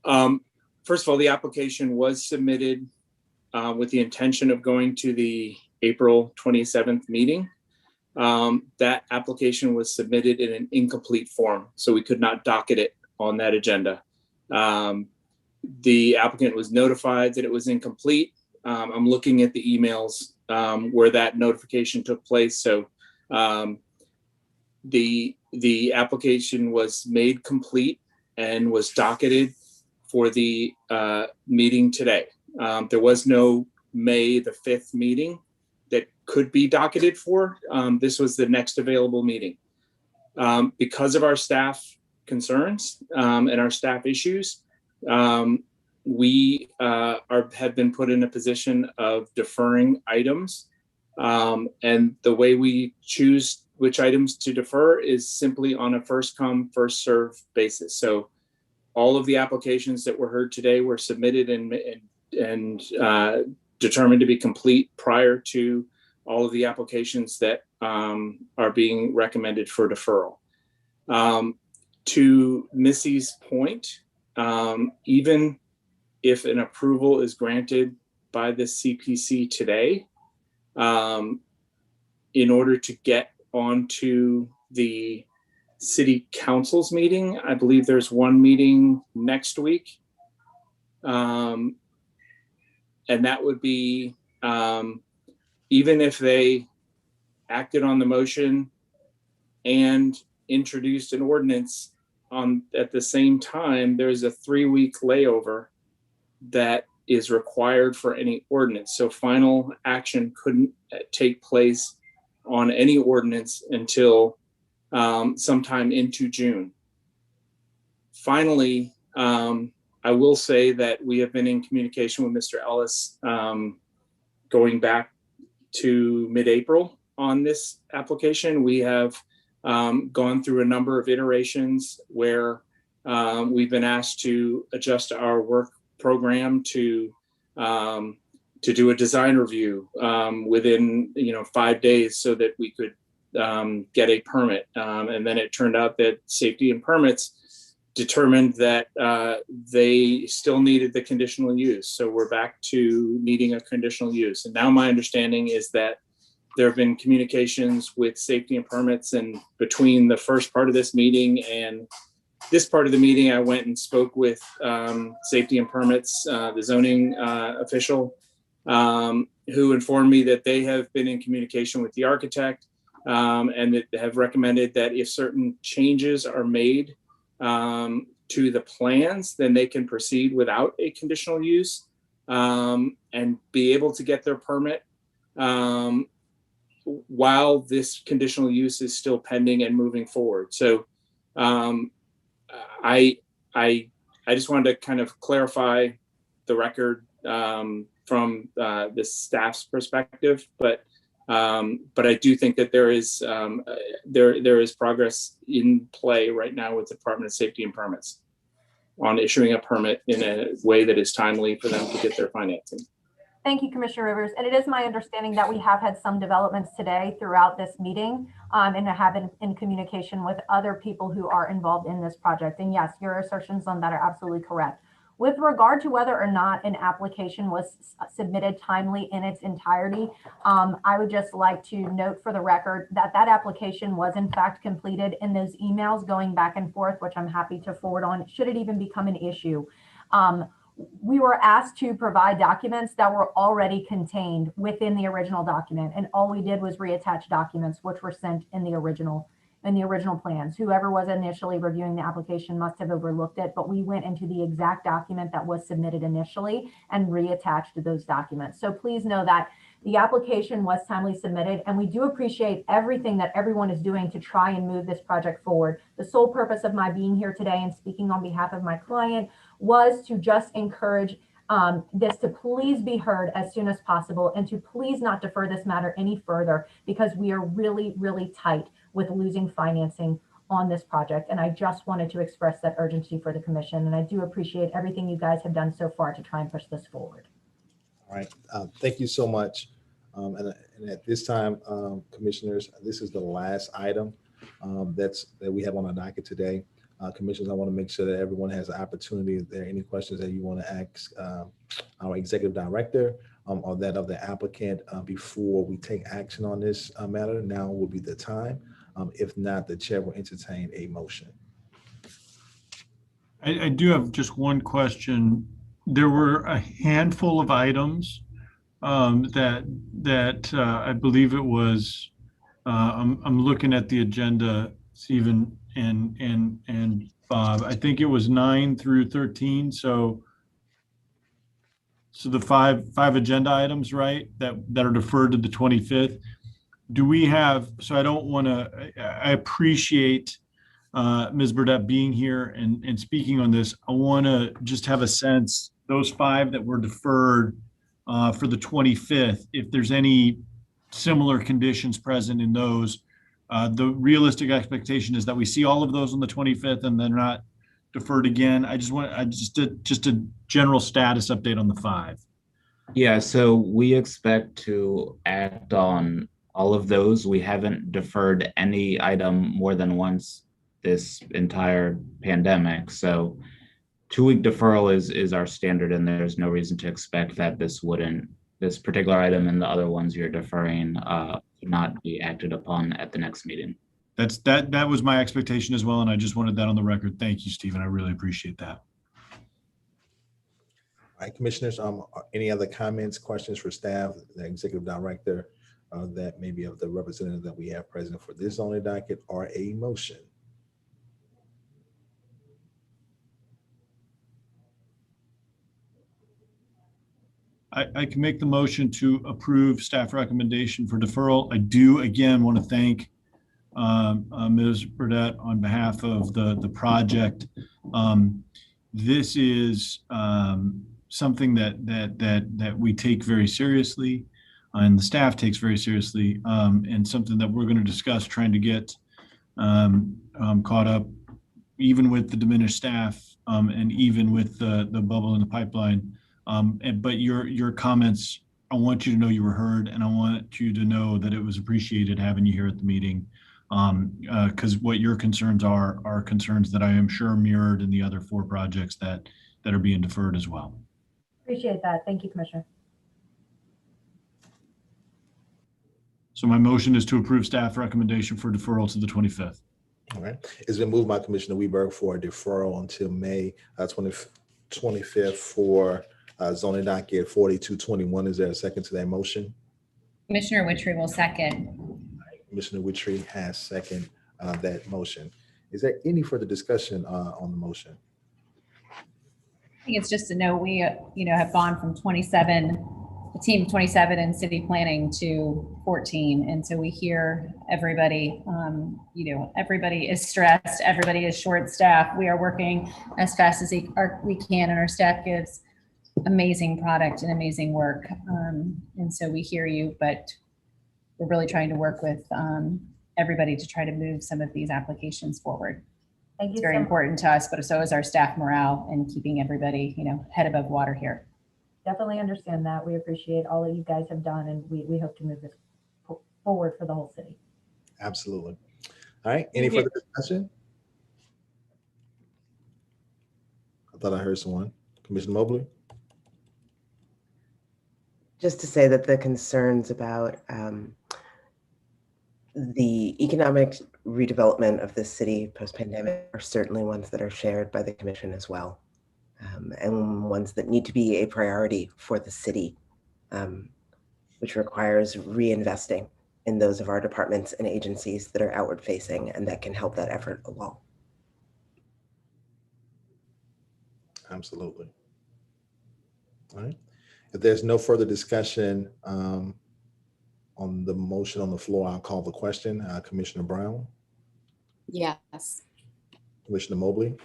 First of all, the application was submitted with the intention of going to the April 27th meeting. That application was submitted in an incomplete form, so we could not docket it on that agenda. The applicant was notified that it was incomplete. I'm looking at the emails where that notification took place. So the application was made complete and was docketed for the meeting today. There was no May the 5th meeting that could be docketed for. This was the next available meeting. Because of our staff concerns and our staff issues, we have been put in a position of deferring items. And the way we choose which items to defer is simply on a first come, first serve basis. So all of the applications that were heard today were submitted and determined to be complete prior to all of the applications that are being recommended for deferral. To Missy's point, even if an approval is granted by the CPC today, in order to get onto the city council's meeting, I believe there's one meeting next week. And that would be, even if they acted on the motion and introduced an ordinance at the same time, there's a 3-week layover that is required for any ordinance. So final action couldn't take place on any ordinance until sometime into June. Finally, I will say that we have been in communication with Mr. Ellis going back to mid-April on this application. We have gone through a number of iterations where we've been asked to adjust our work program to do a design review within 5 days so that we could get a permit. And then it turned out that safety and permits determined that they still needed the conditional use. So we're back to needing a conditional use. And now my understanding is that There have been communications with safety and permits, and between the first part of this meeting and this part of the meeting, I went and spoke with safety and permits, the zoning official, who informed me that they have been in communication with the architect, and that they have recommended that if certain changes are made to the plans, then they can proceed without a conditional use and be able to get their permit while this conditional use is still pending and moving forward. So I just wanted to kind of clarify the record from the staff's perspective, but I do think that there is progress in play right now with the Department of Safety and Permits on issuing a permit in a way that is timely for them to get their financing. Thank you, Commissioner Rivers. And it is my understanding that we have had some developments today throughout this meeting and have been in communication with other people who are involved in this project. And yes, your assertions on that are absolutely correct. With regard to whether or not an application was submitted timely in its entirety, I would just like to note for the record that that application was in fact completed, in those emails going back and forth, which I'm happy to forward on, should it even become an issue. We were asked to provide documents that were already contained within the original document. And all we did was reattach documents which were sent in the original plans. Whoever was initially reviewing the application must have overlooked it, but we went into the exact document that was submitted initially and reattached those documents. So please know that the application was timely submitted, and we do appreciate everything that everyone is doing to try and move this project forward. The sole purpose of my being here today and speaking on behalf of my client was to just encourage this to please be heard as soon as possible, and to please not defer this matter any further, because we are really, really tight with losing financing on this project. And I just wanted to express that urgency for the commission. And I do appreciate everything you guys have done so far to try and push this forward. All right, thank you so much. And at this time, commissioners, this is the last item that we have on our docket today. Commissioners, I want to make sure that everyone has an opportunity. If there are any questions that you want to ask our executive director or that of the applicant before we take action on this matter, now will be the time. If not, the chair will entertain a motion. I do have just one question. There were a handful of items that I believe it was. I'm looking at the agenda, Stephen and Bob. I think it was 9 through 13. So the five agenda items, right, that are deferred to the 25th. Do we have? So I don't want to. I appreciate Ms. Burdette being here and speaking on this. I want to just have a sense, those 5 that were deferred for the 25th, if there's any similar conditions present in those. The realistic expectation is that we see all of those on the 25th and they're not deferred again. I just a general status update on the 5. Yeah, so we expect to act on all of those. We haven't deferred any item more than once this entire pandemic. So 2-week deferral is our standard, and there's no reason to expect that this particular item and the other ones you're deferring not be acted upon at the next meeting. That was my expectation as well, and I just wanted that on the record. Thank you, Stephen. I really appreciate that. All right, commissioners, any other comments, questions for staff, the executive director, that maybe of the representative that we have present for this only docket, or a motion? I can make the motion to approve staff recommendation for deferral. I do again want to thank Ms. Burdette on behalf of the project. This is something that we take very seriously, and the staff takes very seriously, and something that we're going to discuss trying to get caught up, even with the diminished staff and even with the bubble in the pipeline. But your comments, I want you to know you were heard, and I want you to know that it was appreciated having you here at the meeting, because what your concerns are concerns that I am sure mirrored in the other 4 projects that are being deferred as well. Appreciate that. Thank you, Commissioner. So my motion is to approve staff recommendation for deferral to the 25th. All right. It's been moved by Commissioner Weberg for a deferral until May 25th for zoning docket 4221. Is there a second to that motion? Commissioner Witry will second. Commissioner Witry has second that motion. Is there any further discussion on the motion? I think it's just to know we, have gone from 27, a team of 27 in city planning to 14. And so we hear everybody, everybody is stressed, everybody is short staffed. We are working as fast as we can, and our staff gives amazing product and amazing work. And so we hear you, but we're really trying to work with everybody to try to move some of these applications forward. Thank you. It's very important to us, but so is our staff morale and keeping everybody, head above water here. Definitely understand that. We appreciate all that you guys have done, and we hope to move this forward for the whole city. Absolutely. All right. Any further discussion? I thought I heard someone. Commissioner Mobley? Just to say that the concerns about the economic redevelopment of the city post-pandemic are certainly ones that are shared by the commission as well, and ones that need to be a priority for the city, which requires reinvesting in those of our departments and agencies that are outward facing and that can help that effort along. Absolutely. All right. If there's no further discussion on the motion on the floor, I'll call the question. Commissioner Brown? Yes. Commissioner Mobley?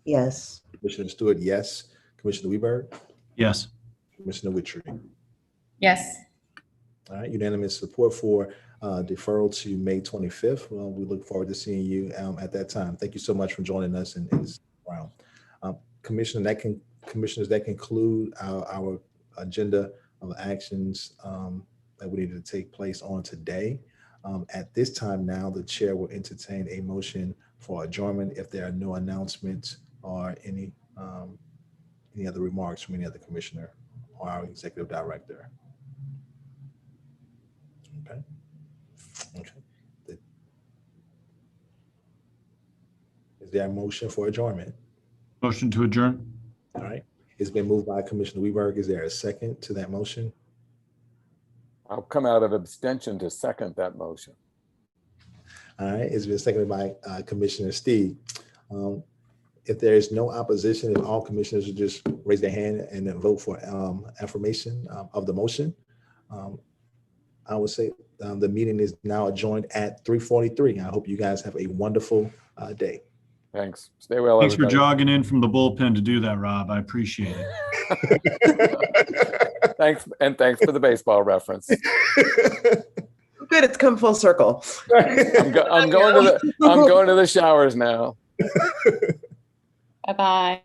Yes. Commissioner Stewart, yes. Commissioner Weberg? Yes. Commissioner Witry? Yes. All right, unanimous support for deferral to May 25th. Well, we look forward to seeing you at that time. Thank you so much for joining us in this round. Commissioners, that conclude our agenda of actions that we needed to take place on today. At this time now, the chair will entertain a motion for adjournment if there are no announcements or any other remarks from any other commissioner or our executive director. Okay. Is there a motion for adjournment? Motion to adjourn. All right. It's been moved by Commissioner Weberg. Is there a second to that motion? I'll come out of abstention to second that motion. All right. It's been seconded by Commissioner Steve. If there is no opposition, if all commissioners would just raise their hand and then vote for affirmation of the motion, I would say the meeting is now adjourned at 3:43. I hope you guys have a wonderful day. Thanks. Stay well, Thanks everybody. for jogging in from the bullpen to do that, Rob. I appreciate it. Thanks, and thanks for the baseball reference. Good, it's come full circle. I'm going to the showers now. Bye-bye.